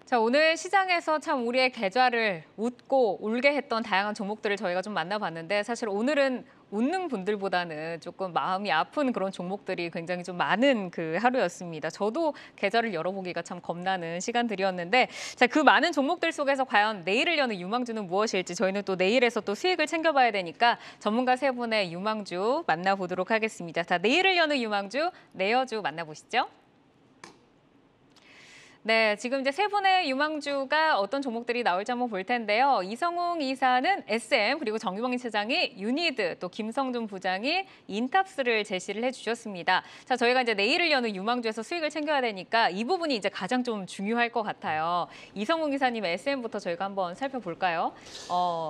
자, 오늘 시장에서 참 우리의 계좌를 웃고 울게 했던 다양한 종목들을 저희가 좀 만나봤는데 사실 오늘은 웃는 분들보다는 조금 마음이 아픈 그런 종목들이 굉장히 좀 많은 그 하루였습니다. 저도 계좌를 열어보기가 참 겁나는 시간들이었는데 자, 그 많은 종목들 속에서 과연 내일을 여는 유망주는 무엇일지 저희는 또 내일에서 또 수익을 챙겨봐야 되니까 전문가 세 분의 유망주 만나보도록 하겠습니다. 자, 내일을 여는 유망주 내여주 만나보시죠. 네, 지금 이제 세 분의 유망주가 어떤 종목들이 나올지 한번 볼 텐데요. 이성웅 이사는 SM, 그리고 정유봉 차장이 유니드, 또 김성준 부장이 인탑스를 제시를 해주셨습니다. 자, 저희가 이제 내일을 여는 유망주에서 수익을 챙겨야 되니까 이 부분이 이제 가장 좀 중요할 것 같아요. 이성웅 이사님의 SM부터 저희가 한번 살펴볼까요?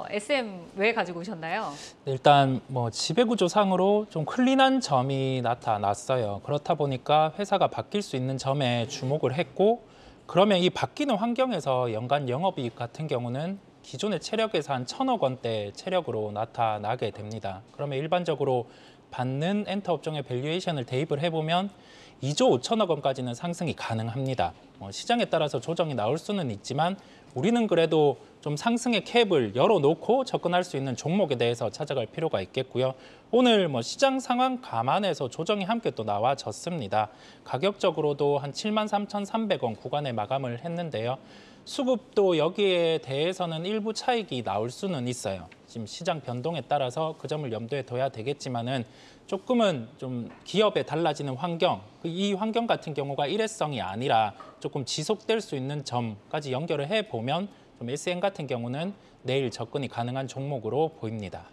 SM 왜 가지고 오셨나요? 일단 뭐 지배구조상으로 좀 클린한 점이 나타났어요. 그렇다 보니까 회사가 바뀔 수 있는 점에 주목을 했고 그러면 이 바뀌는 환경에서 연간 영업이익 같은 경우는 기존의 체력에서 한 1,000억 원대 체력으로 나타나게 됩니다. 그러면 일반적으로 받는 엔터 업종의 밸류에이션을 대입을 해보면 2조 5천억 원까지는 상승이 가능합니다. 시장에 따라서 조정이 나올 수는 있지만 우리는 그래도 좀 상승의 캡을 열어놓고 접근할 수 있는 종목에 대해서 찾아갈 필요가 있겠고요. 오늘 시장 상황 감안해서 조정이 함께 또 나와졌습니다. 가격적으로도 한 73,300원 구간에 마감을 했는데요. 수급도 여기에 대해서는 일부 차익이 나올 수는 있어요. 지금 시장 변동에 따라서 그 점을 염두에 둬야 되겠지만은 조금은 좀 기업에 달라지는 환경, 이 환경 같은 경우가 일회성이 아니라 조금 지속될 수 있는 점까지 연결을 해보면 좀 SM 같은 경우는 내일 접근이 가능한 종목으로 보입니다.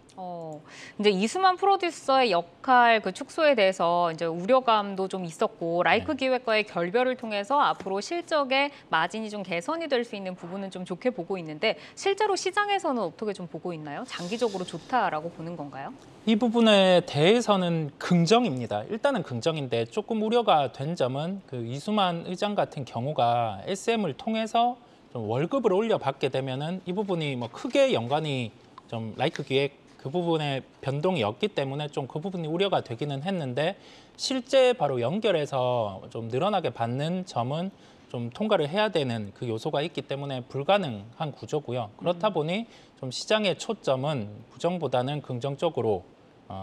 이제 이수만 프로듀서의 역할 그 축소에 대해서 이제 우려감도 좀 있었고 라이크 기획과의 결별을 통해서 앞으로 실적의 마진이 좀 개선이 될 수 있는 부분은 좀 좋게 보고 있는데 실제로 시장에서는 어떻게 좀 보고 있나요? 장기적으로 좋다라고 보는 건가요? 이 부분에 대해서는 긍정입니다. 일단은 긍정인데 조금 우려가 된 점은 그 이수만 의장 같은 경우가 SM을 통해서 좀 월급을 올려받게 되면은 이 부분이 크게 연관이 좀 라이크 기획 그 부분에 변동이 없기 때문에 좀 그 부분이 우려가 되기는 했는데 실제 바로 연결해서 좀 늘어나게 받는 점은 좀 통과를 해야 되는 그 요소가 있기 때문에 불가능한 구조고요. 그렇다 보니 좀 시장의 초점은 부정보다는 긍정적으로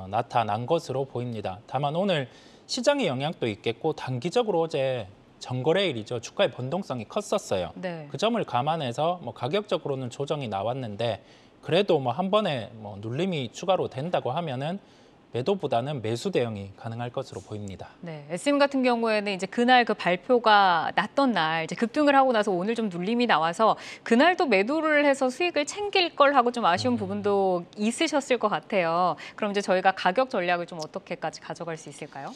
나타난 것으로 보입니다. 다만 오늘 시장의 영향도 있겠고 단기적으로 어제 정거래일이죠. 주가의 변동성이 컸었어요. 네. 그 점을 감안해서 가격적으로는 조정이 나왔는데 그래도 한 번에 눌림이 추가로 된다고 하면은 매도보다는 매수 대응이 가능할 것으로 보입니다. 네, SM 같은 경우에는 이제 그날 그 발표가 났던 날 이제 급등을 하고 나서 오늘 좀 눌림이 나와서 그날 또 매도를 해서 수익을 챙길 걸 하고 좀 아쉬운 부분도 있으셨을 것 같아요. 그럼 이제 저희가 가격 전략을 좀 어떻게까지 가져갈 수 있을까요?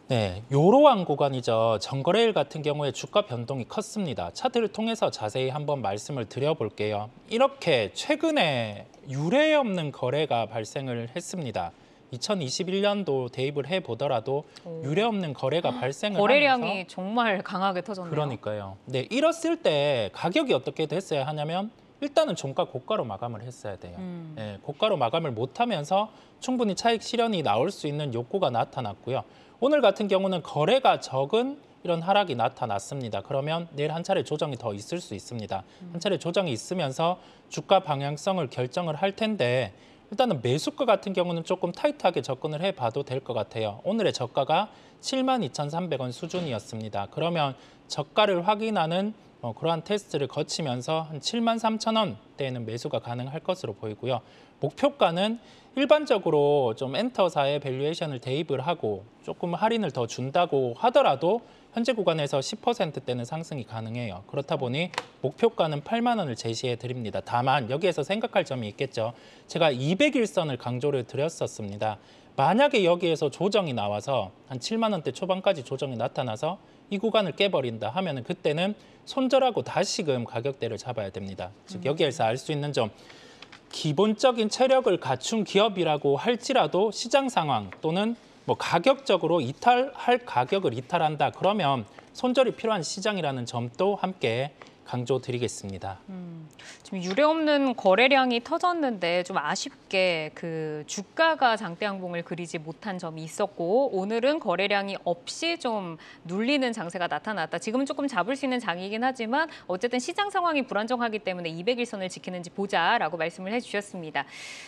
네, 이러한 구간이죠. 정거래일 같은 경우에 주가 변동이 컸습니다. 차트를 통해서 자세히 한번 말씀을 드려볼게요. 이렇게 최근에 유례 없는 거래가 발생을 했습니다. 2021년도 대입을 해보더라도 유례 없는 거래가 발생을 거래량이 하면서 정말 강하게 터졌네요. 그러니까요. 네, 이랬을 때 가격이 어떻게 됐어야 하냐면 일단은 종가 고가로 마감을 했어야 돼요. 네, 고가로 마감을 못하면서 충분히 차익 실현이 나올 수 있는 욕구가 나타났고요. 오늘 같은 경우는 거래가 적은 이런 하락이 나타났습니다. 그러면 내일 한 차례 조정이 더 있을 수 있습니다. 한 차례 조정이 있으면서 주가 방향성을 결정을 할 텐데 일단은 매수가 같은 경우는 조금 타이트하게 접근을 해봐도 될 것 같아요. 오늘의 저가가 72,300원 수준이었습니다. 그러면 저가를 확인하는 그러한 테스트를 거치면서 한 73,000원대에는 매수가 가능할 것으로 보이고요. 목표가는 일반적으로 좀 엔터사의 밸류에이션을 대입을 하고 조금 할인을 더 준다고 하더라도 현재 구간에서 10%대는 상승이 가능해요. 그렇다 보니 목표가는 8만 원을 제시해 드립니다. 다만 여기에서 생각할 점이 있겠죠. 제가 200일선을 강조를 드렸었습니다. 만약에 여기에서 조정이 나와서 한 7만 원대 초반까지 조정이 나타나서 이 구간을 깨버린다 하면은 그때는 손절하고 다시금 가격대를 잡아야 됩니다. 즉 여기에서 알 수 있는 점, 기본적인 체력을 갖춘 기업이라고 할지라도 시장 상황 또는 뭐 가격적으로 이탈할 가격을 이탈한다 그러면 손절이 필요한 시장이라는 점도 함께 강조드리겠습니다. 지금 유례없는 거래량이 터졌는데 좀 아쉽게 그 주가가 장대 항봉을 그리지 못한 점이 있었고 오늘은 거래량이 없이 좀 눌리는 장세가 나타났다. 지금은 조금 잡을 수 있는 장이긴 하지만 어쨌든 시장 상황이 불안정하기 때문에 200일선을 지키는지 보자라고 말씀을 해주셨습니다.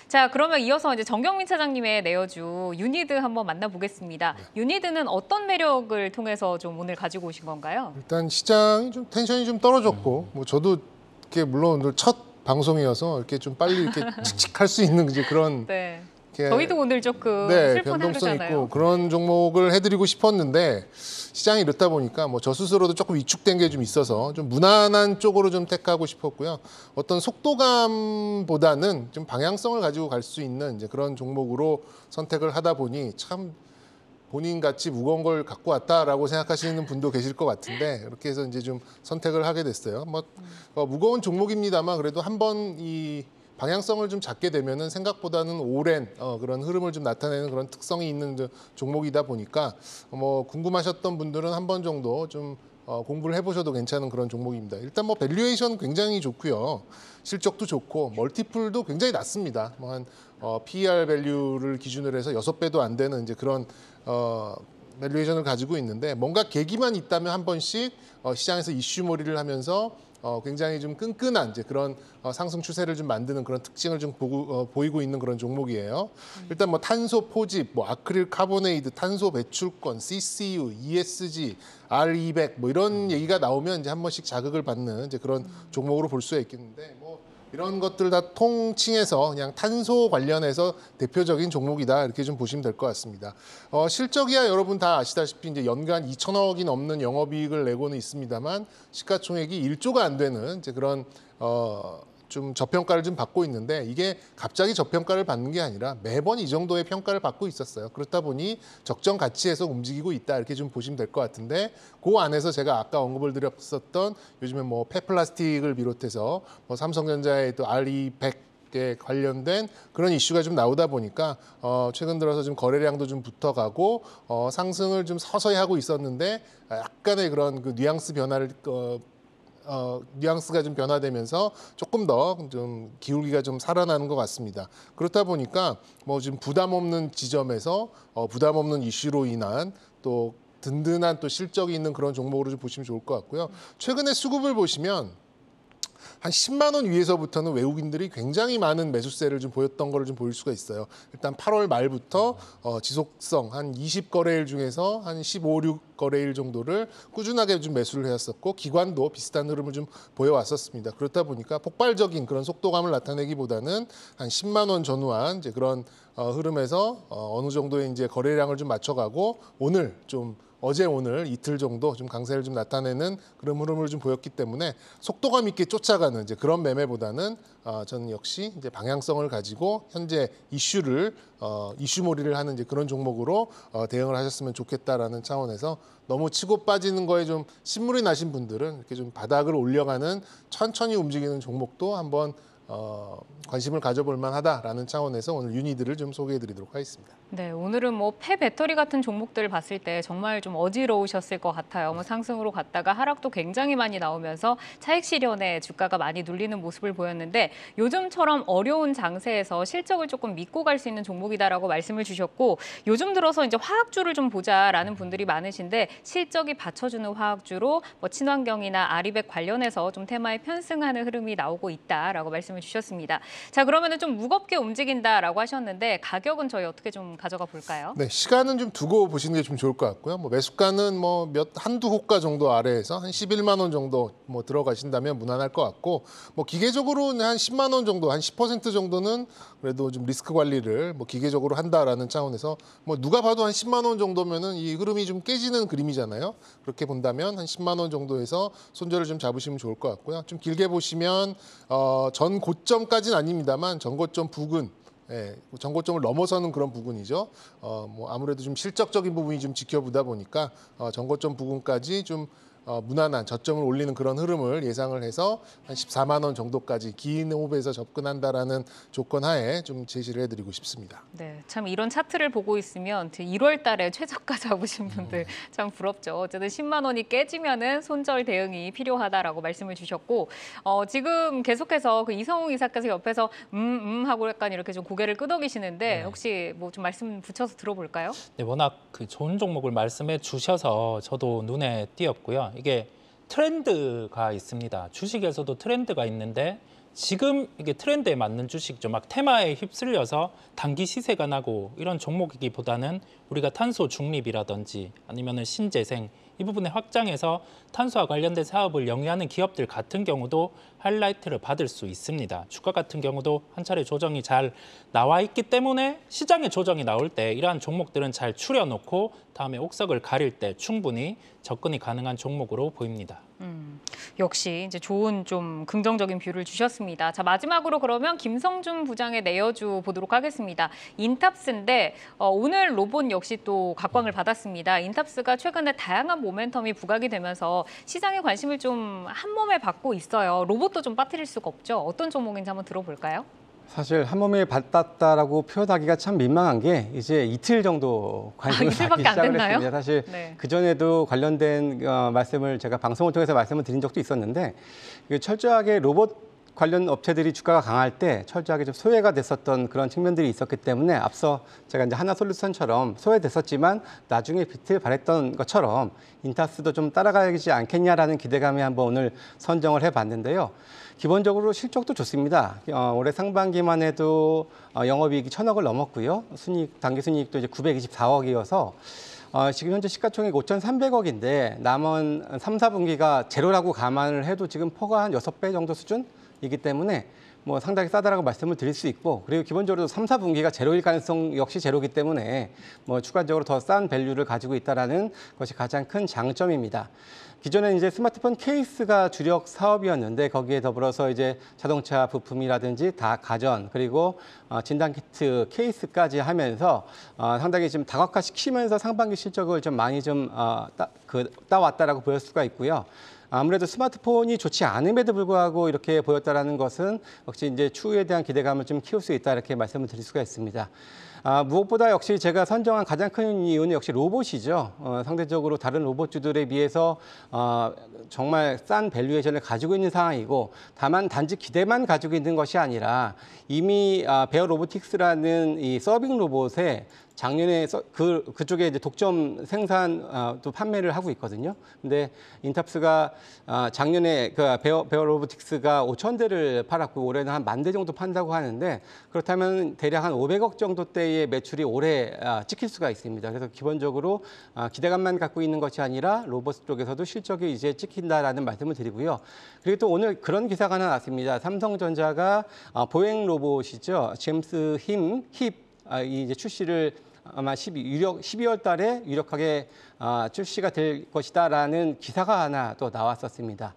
자, 그러면 이어서 이제 정경민 차장님의 내어주 유니드 한번 만나보겠습니다. 유니드는 어떤 매력을 통해서 좀 오늘 가지고 오신 건가요? 일단 시장이 좀 텐션이 좀 떨어졌고 뭐 저도 이렇게 물론 오늘 첫 방송이어서 이렇게 좀 빨리 이렇게 칙칙할 수 있는 이제 그런 네. 이렇게 저희도 오늘 조금 네, 슬픈 변동성 하루잖아요. 있고 그런 종목을 해드리고 싶었는데 시장이 이렇다 보니까 뭐 저 스스로도 조금 위축된 게 좀 있어서 좀 무난한 쪽으로 좀 택하고 싶었고요. 어떤 속도감보다는 좀 방향성을 가지고 갈 수 있는 이제 그런 종목으로 선택을 하다 보니 참 본인 같이 무거운 걸 갖고 왔다라고 생각하시는 분도 계실 것 같은데 이렇게 해서 이제 좀 선택을 하게 됐어요. 뭐 무거운 종목입니다만 그래도 한번 이 방향성을 좀 잡게 되면은 생각보다는 오랜 그런 흐름을 좀 나타내는 그런 특성이 있는 종목이다 보니까 뭐 궁금하셨던 분들은 한 번 정도 좀 공부를 해보셔도 괜찮은 그런 종목입니다. 일단 뭐 밸류에이션 굉장히 좋고요. 실적도 좋고 멀티플도 굉장히 낮습니다. 뭐 한 PER 밸류를 기준으로 해서 6배도 안 되는 이제 그런 밸류에이션을 가지고 있는데 뭔가 계기만 있다면 한 번씩 시장에서 이슈몰이를 하면서 굉장히 좀 끈끈한 이제 그런 상승 추세를 좀 만드는 그런 특징을 좀 보이고 있는 그런 종목이에요. 일단 뭐 탄소 포집, 뭐 아크릴 카보네이드, 탄소 배출권, CCU, ESG, R200 뭐 이런 얘기가 나오면 이제 한 번씩 자극을 받는 이제 그런 종목으로 볼 수가 있겠는데 뭐 이런 것들 다 통칭해서 그냥 탄소 관련해서 대표적인 종목이다 이렇게 좀 보시면 될 것 같습니다. 실적이야 여러분 다 아시다시피 이제 연간 2천억이 넘는 영업이익을 내고는 있습니다만 시가총액이 1조가 안 되는 이제 그런 좀 저평가를 좀 받고 있는데 이게 갑자기 저평가를 받는 게 아니라 매번 이 정도의 평가를 받고 있었어요. 그렇다 보니 적정 가치에서 움직이고 있다 이렇게 좀 보시면 될 것 같은데 그 안에서 제가 아까 언급을 드렸었던 요즘에 뭐 폐플라스틱을 비롯해서 뭐 삼성전자의 또 RE100에 관련된 그런 이슈가 좀 나오다 보니까 최근 들어서 좀 거래량도 좀 붙어가고 상승을 좀 서서히 하고 있었는데 약간의 그런 그 뉘앙스 변화를 뉘앙스가 좀 변화되면서 조금 더 좀 기울기가 좀 살아나는 것 같습니다. 그렇다 보니까 뭐 지금 부담 없는 지점에서 부담 없는 이슈로 인한 또 든든한 또 실적이 있는 그런 종목으로 좀 보시면 좋을 것 같고요. 최근에 수급을 보시면 한 10만 원 위에서부터는 외국인들이 굉장히 많은 매수세를 좀 보였던 거를 좀 보일 수가 있어요. 일단 8월 말부터 지속성 한 20거래일 중에서 한 15, 6거래일 정도를 꾸준하게 좀 매수를 해왔었고 기관도 비슷한 흐름을 좀 보여왔었습니다. 그렇다 보니까 폭발적인 그런 속도감을 나타내기보다는 한 10만 원 전후한 이제 그런 흐름에서 어느 정도의 이제 거래량을 좀 맞춰가고 오늘 좀 어제 오늘 이틀 정도 좀 강세를 좀 나타내는 그런 흐름을 좀 보였기 때문에 속도감 있게 쫓아가는 이제 그런 매매보다는 저는 역시 이제 방향성을 가지고 현재 이슈를 이슈몰이를 하는 이제 그런 종목으로 대응을 하셨으면 좋겠다라는 차원에서 너무 치고 빠지는 거에 좀 신물이 나신 분들은 이렇게 좀 바닥을 올려가는 천천히 움직이는 종목도 한번 관심을 가져볼 만하다라는 차원에서 오늘 유니들을 좀 소개해드리도록 하겠습니다. 네, 오늘은 뭐 폐배터리 같은 종목들을 봤을 때 정말 좀 어지러우셨을 것 같아요. 뭐 상승으로 갔다가 하락도 굉장히 많이 나오면서 차익 실현에 주가가 많이 눌리는 모습을 보였는데 요즘처럼 어려운 장세에서 실적을 조금 믿고 갈 수 있는 종목이다라고 말씀을 주셨고 요즘 들어서 이제 화학주를 좀 보자라는 분들이 많으신데 실적이 받쳐주는 화학주로 뭐 친환경이나 아리백 관련해서 좀 테마에 편승하는 흐름이 나오고 있다라고 말씀을 주셨습니다. 자, 그러면은 좀 무겁게 움직인다라고 하셨는데 가격은 저희 어떻게 좀 가져가 볼까요? 네, 시간은 좀 두고 보시는 게 좀 좋을 것 같고요. 뭐 매수가는 뭐 한두 호가 정도 아래에서 한 11만 원 정도 뭐 들어가신다면 무난할 것 같고 뭐 기계적으로는 한 10만 원 정도, 한 10% 정도는 그래도 좀 리스크 관리를 뭐 기계적으로 한다라는 차원에서 뭐 누가 봐도 한 10만 원 정도면은 이 흐름이 좀 깨지는 그림이잖아요. 그렇게 본다면 한 10만 원 정도에서 손절을 좀 잡으시면 좋을 것 같고요. 좀 길게 보시면 전 고점까지는 아닙니다만 전고점 부근 예, 전고점을 넘어서는 그런 부분이죠. 뭐 아무래도 좀 실적적인 부분이 좀 지켜보다 보니까 전고점 부분까지 좀 무난한 저점을 올리는 그런 흐름을 예상을 해서 한 14만 원 정도까지 긴 호흡에서 접근한다라는 조건 하에 좀 제시를 해드리고 싶습니다. 네, 참 이런 차트를 보고 있으면 1월 달에 최저가 잡으신 분들 참 부럽죠. 어쨌든 10만 원이 깨지면은 손절 대응이 필요하다라고 말씀을 주셨고 지금 계속해서 그 이성웅 이사께서 옆에서 하고 약간 이렇게 좀 고개를 끄덕이시는데 네. 혹시 뭐 좀 말씀 붙여서 들어볼까요? 네, 워낙 그 좋은 종목을 말씀해 주셔서 저도 눈에 띄었고요. 이게 트렌드가 있습니다. 주식에서도 트렌드가 있는데 지금 이게 트렌드에 맞는 주식죠. 막 테마에 휩쓸려서 단기 시세가 나고 이런 종목이기보다는 우리가 탄소 중립이라든지 아니면은 신재생 이 부분에 확장해서 탄소와 관련된 사업을 영위하는 기업들 같은 경우도 하이라이트를 받을 수 있습니다. 주가 같은 경우도 한 차례 조정이 잘 나와 있기 때문에 시장에 조정이 나올 때 이러한 종목들은 잘 추려놓고 다음에 옥석을 가릴 때 충분히 접근이 가능한 종목으로 보입니다. 역시 이제 좋은 좀 긍정적인 뷰를 주셨습니다. 자, 마지막으로 그러면 김성준 부장의 내여주 보도록 하겠습니다. 인탑스인데 오늘 로봇 역시 또 각광을 받았습니다. 인탑스가 최근에 다양한 모멘텀이 부각이 되면서 시장의 관심을 좀 한몸에 받고 있어요. 로봇도 좀 빠뜨릴 수가 없죠. 어떤 종목인지 한번 들어볼까요? 사실 한 몸에 받았다라고 표현하기가 참 민망한 게 이제 이틀 정도 관심을 받기 이틀밖에 안 시작을 됐나요? 했습니다. 사실 네. 그전에도 관련된 말씀을 제가 방송을 통해서 말씀을 드린 적도 있었는데 철저하게 로봇 관련 업체들이 주가가 강할 때 철저하게 좀 소외가 됐었던 그런 측면들이 있었기 때문에 앞서 제가 이제 하나솔루션처럼 소외됐었지만 나중에 빛을 발했던 것처럼 인타스도 좀 따라가지 않겠냐라는 기대감에 한번 오늘 선정을 해봤는데요. 기본적으로 실적도 좋습니다. 올해 상반기만 해도 영업이익이 1,000억을 넘었고요. 순이익, 당기순이익도 이제 924억이어서 지금 현재 시가총액 5,300억인데 남은 3, 4분기가 제로라고 감안을 해도 지금 퍼가 한 6배 정도 수준이기 때문에 뭐 상당히 싸다라고 말씀을 드릴 수 있고 그리고 기본적으로 3, 4분기가 제로일 가능성 역시 제로이기 때문에 뭐 추가적으로 더 싼 밸류를 가지고 있다라는 것이 가장 큰 장점입니다. 기존에 이제 스마트폰 케이스가 주력 사업이었는데 거기에 더불어서 이제 자동차 부품이라든지 다 가전 그리고 진단 키트 케이스까지 하면서 상당히 좀 다각화시키면서 상반기 실적을 좀 많이 좀 따왔다라고 보일 수가 있고요. 아무래도 스마트폰이 좋지 않음에도 불구하고 이렇게 보였다라는 것은 역시 이제 추후에 대한 기대감을 좀 키울 수 있다 이렇게 말씀을 드릴 수가 있습니다. 무엇보다 역시 제가 선정한 가장 큰 이유는 역시 로봇이죠. 상대적으로 다른 로봇주들에 비해서 정말 싼 밸류에이션을 가지고 있는 상황이고 다만 단지 기대만 가지고 있는 것이 아니라 이미 베어 로보틱스라는 이 서빙 로봇에 작년에 그쪽에 이제 독점 생산 또 판매를 하고 있거든요. 근데 인탑스가 작년에 그 베어 로보틱스가 5,000대를 팔았고 올해는 한 10,000대 정도 판다고 하는데 그렇다면 대략 한 500억 정도대의 매출이 올해 찍힐 수가 있습니다. 그래서 기본적으로 기대감만 갖고 있는 것이 아니라 로봇 쪽에서도 실적이 이제 찍힌다라는 말씀을 드리고요. 그리고 또 오늘 그런 기사가 하나 났습니다. 삼성전자가 보행 로봇이죠. 제임스 힙 이제 출시를 아마 12월 달에 유력하게 출시가 될 것이다라는 기사가 하나 또 나왔었습니다.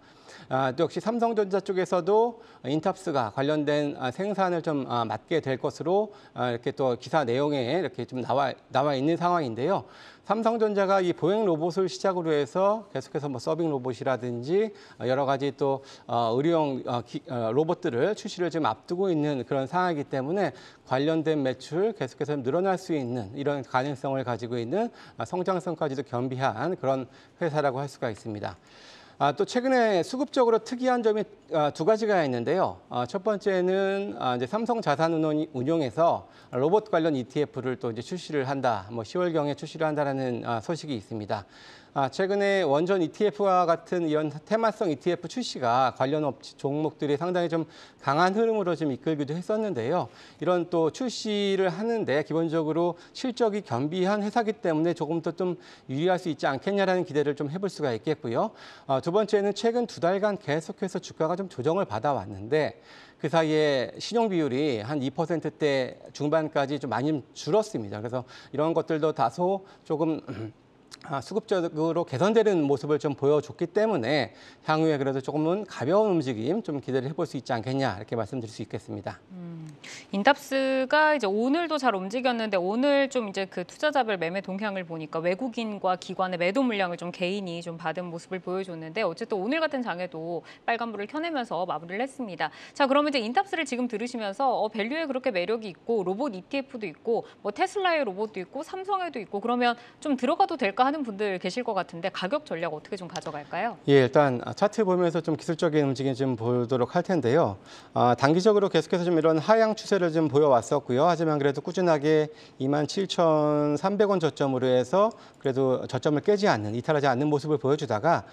또 역시 삼성전자 쪽에서도 인탑스가 관련된 생산을 좀 맡게 될 것으로 이렇게 또 기사 내용에 이렇게 좀 나와 있는 상황인데요. 삼성전자가 이 보행 로봇을 시작으로 해서 계속해서 뭐 서빙 로봇이라든지 여러 가지 또 의료용 로봇들을 출시를 지금 앞두고 있는 그런 상황이기 때문에 관련된 매출 계속해서 늘어날 수 있는 이런 가능성을 가지고 있는 성장성까지도 겸비한 그런 회사라고 할 수가 있습니다. 또 최근에 수급적으로 특이한 점이 두 가지가 있는데요. 첫 번째는 이제 삼성자산운용에서 로봇 관련 ETF를 또 이제 출시를 한다. 뭐 10월경에 출시를 한다라는 소식이 있습니다. 최근에 원전 ETF와 같은 이런 테마성 ETF 출시가 관련 종목들이 상당히 좀 강한 흐름으로 좀 이끌기도 했었는데요. 이런 또 출시를 하는데 기본적으로 실적이 겸비한 회사이기 때문에 조금 더 좀 유리할 수 있지 않겠냐라는 기대를 좀 해볼 수가 있겠고요. 두 번째는 최근 두 달간 계속해서 주가가 좀 조정을 받아왔는데 그 사이에 신용 비율이 한 2%대 중반까지 좀 많이 줄었습니다. 그래서 이런 것들도 다소 조금 수급적으로 개선되는 모습을 좀 보여줬기 때문에 향후에 그래도 조금은 가벼운 움직임 좀 기대를 해볼 수 있지 않겠냐 이렇게 말씀드릴 수 있겠습니다. 인탑스가 이제 오늘도 잘 움직였는데 오늘 좀 이제 그 투자자별 매매 동향을 보니까 외국인과 기관의 매도 물량을 좀 개인이 좀 받은 모습을 보여줬는데 어쨌든 오늘 같은 장에도 빨간불을 켜내면서 마무리를 했습니다. 자, 그러면 이제 인탑스를 지금 들으시면서 밸류에 그렇게 매력이 있고 로봇 ETF도 있고 뭐 테슬라의 로봇도 있고 삼성에도 있고 그러면 좀 들어가도 될까 하는 분들 계실 것 같은데 가격 전략 어떻게 좀 가져갈까요? 예, 일단 차트 보면서 좀 기술적인 움직임 좀 보도록 할 텐데요. 단기적으로 계속해서 좀 이런 하향 추세를 좀 보여왔었고요. 하지만 그래도 꾸준하게 27,300원 저점으로 해서 그래도 저점을 깨지 않는, 이탈하지 않는 모습을 보여주다가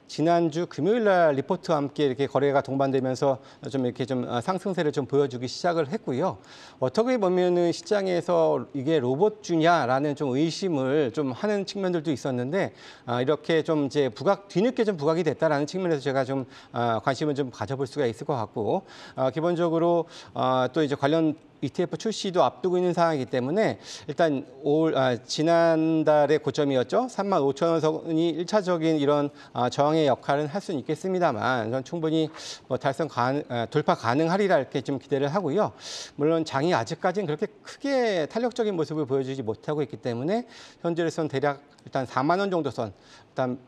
지난주 금요일 날 리포트와 함께 이렇게 거래가 동반되면서 좀 이렇게 좀 상승세를 좀 보여주기 시작을 했고요. 어떻게 보면은 시장에서 이게 로봇주냐라는 좀 의심을 좀 하는 측면들도 있었는데 이렇게 좀 이제 뒤늦게 좀 부각이 됐다라는 측면에서 제가 좀 관심을 좀 가져볼 수가 있을 것 같고 기본적으로 또 이제 관련 ETF 출시도 앞두고 있는 상황이기 때문에 일단 지난달의 고점이었죠. 35,000원 선이 1차적인 이런 저항의 역할은 할 수는 있겠습니다만 저는 충분히 뭐 돌파 가능하리라 이렇게 좀 기대를 하고요. 물론 장이 아직까지는 그렇게 크게 탄력적인 모습을 보여주지 못하고 있기 때문에 현재로서는 대략 일단 4만 원 정도 선, 일단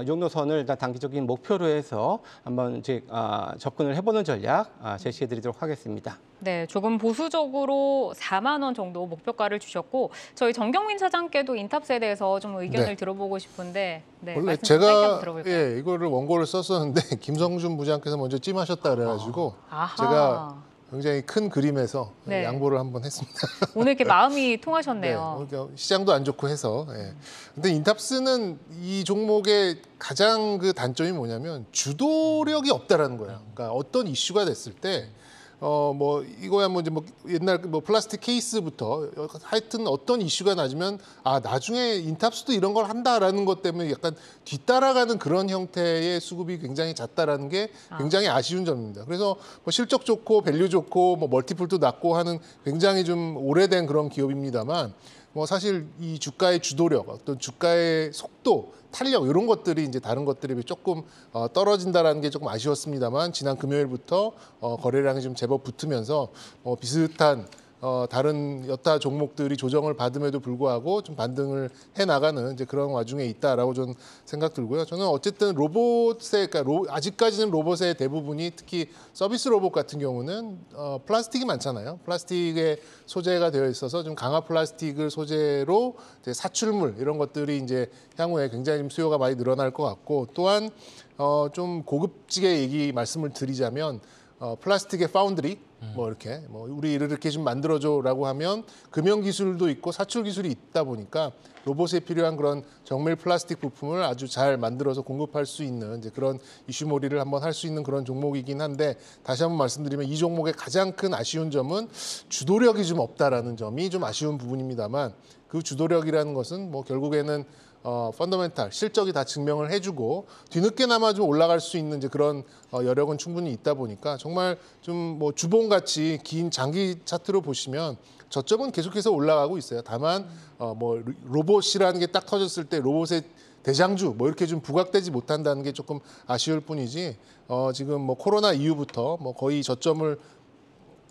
이 정도 선을 일단 단기적인 목표로 해서 한번 이제 접근을 해보는 전략 제시해드리도록 하겠습니다. 네, 조금 보수적으로 4만 원 정도 목표가를 주셨고 저희 정경민 차장께도 인탑스에 대해서 좀 의견을 네. 들어보고 싶은데 원래 말씀 좀 짧게 제가 한번 들어볼까요? 이거를 원고를 썼었는데 김성준 부장께서 먼저 찜하셨다 그래가지고 아하. 제가 굉장히 큰 그림에서 네. 양보를 한번 했습니다. 오늘 이렇게 마음이 통하셨네요. 그러니까 시장도 안 좋고 해서. 근데 인탑스는 이 종목의 가장 그 단점이 뭐냐면 주도력이 없다라는 거예요. 그러니까 어떤 이슈가 됐을 때 뭐 이거야 뭐 이제 뭐 옛날 뭐 플라스틱 케이스부터 하여튼 어떤 이슈가 나지면 나중에 인탑스도 이런 걸 한다라는 것 때문에 약간 뒤따라가는 그런 형태의 수급이 굉장히 잦다라는 게 굉장히 아쉬운 점입니다. 그래서 뭐 실적 좋고 밸류 좋고 뭐 멀티플도 낮고 하는 굉장히 좀 오래된 그런 기업입니다만 뭐 사실 이 주가의 주도력, 어떤 주가의 속도, 탄력 이런 것들이 이제 다른 것들에 비해 조금 떨어진다라는 게 조금 아쉬웠습니다만 지난 금요일부터 거래량이 좀 제법 붙으면서 비슷한 다른 여타 종목들이 조정을 받음에도 불구하고 좀 반등을 해 나가는 이제 그런 와중에 있다라고 저는 생각 들고요. 저는 어쨌든 그러니까 아직까지는 로봇의 대부분이 특히 서비스 로봇 같은 경우는 플라스틱이 많잖아요. 플라스틱에 소재가 되어 있어서 좀 강화 플라스틱을 소재로 이제 사출물 이런 것들이 이제 향후에 굉장히 좀 수요가 많이 늘어날 것 같고 또한 좀 고급지게 말씀을 드리자면 플라스틱의 파운드리 뭐 이렇게 뭐 우리 이렇게 좀 만들어줘라고 하면 금형 기술도 있고 사출 기술이 있다 보니까 로봇에 필요한 그런 정밀 플라스틱 부품을 아주 잘 만들어서 공급할 수 있는 이제 그런 이슈몰이를 한번 할 수 있는 그런 종목이긴 한데 다시 한번 말씀드리면 이 종목의 가장 큰 아쉬운 점은 주도력이 좀 없다라는 점이 좀 아쉬운 부분입니다만 그 주도력이라는 것은 뭐 결국에는 펀더멘탈 실적이 다 증명을 해주고 뒤늦게나마 좀 올라갈 수 있는 이제 그런 여력은 충분히 있다 보니까 정말 좀 뭐 주봉같이 긴 장기 차트로 보시면 저점은 계속해서 올라가고 있어요. 다만 뭐 로봇이라는 게 딱 터졌을 때 로봇의 대장주 뭐 이렇게 좀 부각되지 못한다는 게 조금 아쉬울 뿐이지 지금 뭐 코로나 이후부터 뭐 거의 저점을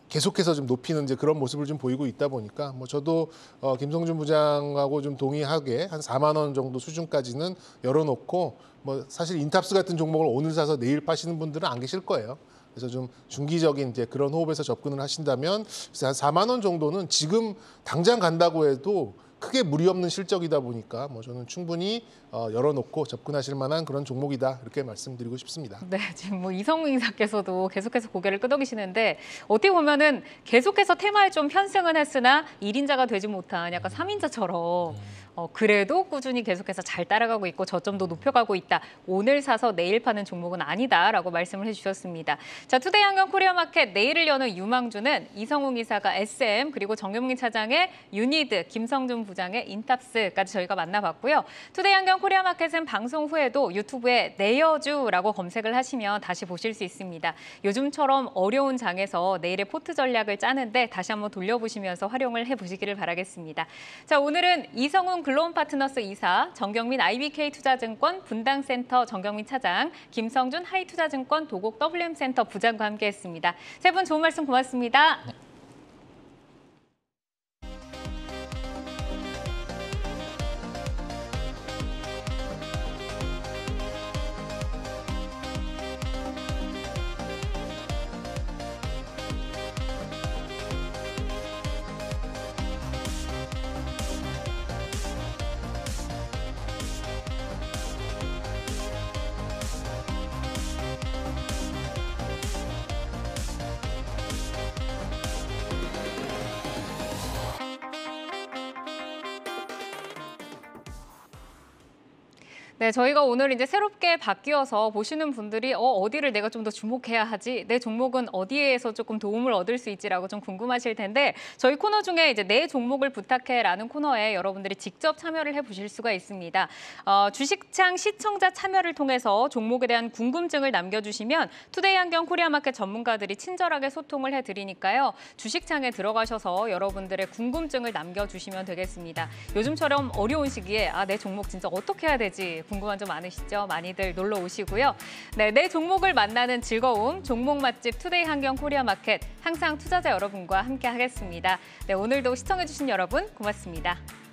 계속해서 좀 높이는 이제 그런 모습을 좀 보이고 있다 보니까 뭐 저도 김성준 부장하고 좀 동의하게 한 4만 원 정도 수준까지는 열어놓고 뭐 사실 인탑스 같은 종목을 오늘 사서 내일 파시는 분들은 안 계실 거예요. 그래서 좀 중기적인 이제 그런 호흡에서 접근을 하신다면 한 4만 원 정도는 지금 당장 간다고 해도 크게 무리 없는 실적이다 보니까 뭐 저는 충분히 열어놓고 접근하실 만한 그런 종목이다 이렇게 말씀드리고 싶습니다. 네, 지금 뭐 이성웅 이사께서도 계속해서 고개를 끄덕이시는데 어떻게 보면은 계속해서 테마에 좀 편승은 했으나 1인자가 되지 못한 약간 3인자처럼 그래도 꾸준히 계속해서 잘 따라가고 있고 저점도 높여가고 있다. 오늘 사서 내일 파는 종목은 아니다라고 말씀을 해주셨습니다. 자, 투데이 한경 코리아마켓 내일을 여는 유망주는 이성웅 이사가 SM 그리고 정경민 차장의 유니드, 김성준 부장의 인탑스까지 저희가 만나봤고요. 투데이 한경 코리아마켓은 방송 후에도 유튜브에 내여주라고 검색을 하시면 다시 보실 수 있습니다. 요즘처럼 어려운 장에서 내일의 포트 전략을 짜는데 다시 한번 돌려보시면서 활용을 해보시기를 바라겠습니다. 자, 오늘은 이성웅 글로온 파트너스 이사, 정경민 IBK 투자증권 분당센터 정경민 차장, 김성준 하이투자증권 도곡 WM센터 부장과 함께했습니다. 세 분 좋은 말씀 고맙습니다. 네. 네, 저희가 오늘 이제 새롭게 바뀌어서 보시는 분들이 어디를 내가 좀 더 주목해야 하지? 내 종목은 어디에서 조금 도움을 얻을 수 있지라고 좀 궁금하실 텐데 저희 코너 중에 이제 내 종목을 부탁해라는 코너에 여러분들이 직접 참여를 해보실 수가 있습니다. 주식창 시청자 참여를 통해서 종목에 대한 궁금증을 남겨주시면 투데이 한경 코리아마켓 전문가들이 친절하게 소통을 해드리니까요. 주식창에 들어가셔서 여러분들의 궁금증을 남겨주시면 되겠습니다. 요즘처럼 어려운 시기에 내 종목 진짜 어떻게 해야 되지? 궁금한 점 많으시죠? 많이들 놀러 오시고요. 네, 내 종목을 만나는 즐거움, 종목 맛집 투데이 한경 코리아마켓 항상 투자자 여러분과 함께 하겠습니다. 네, 오늘도 시청해주신 여러분 고맙습니다.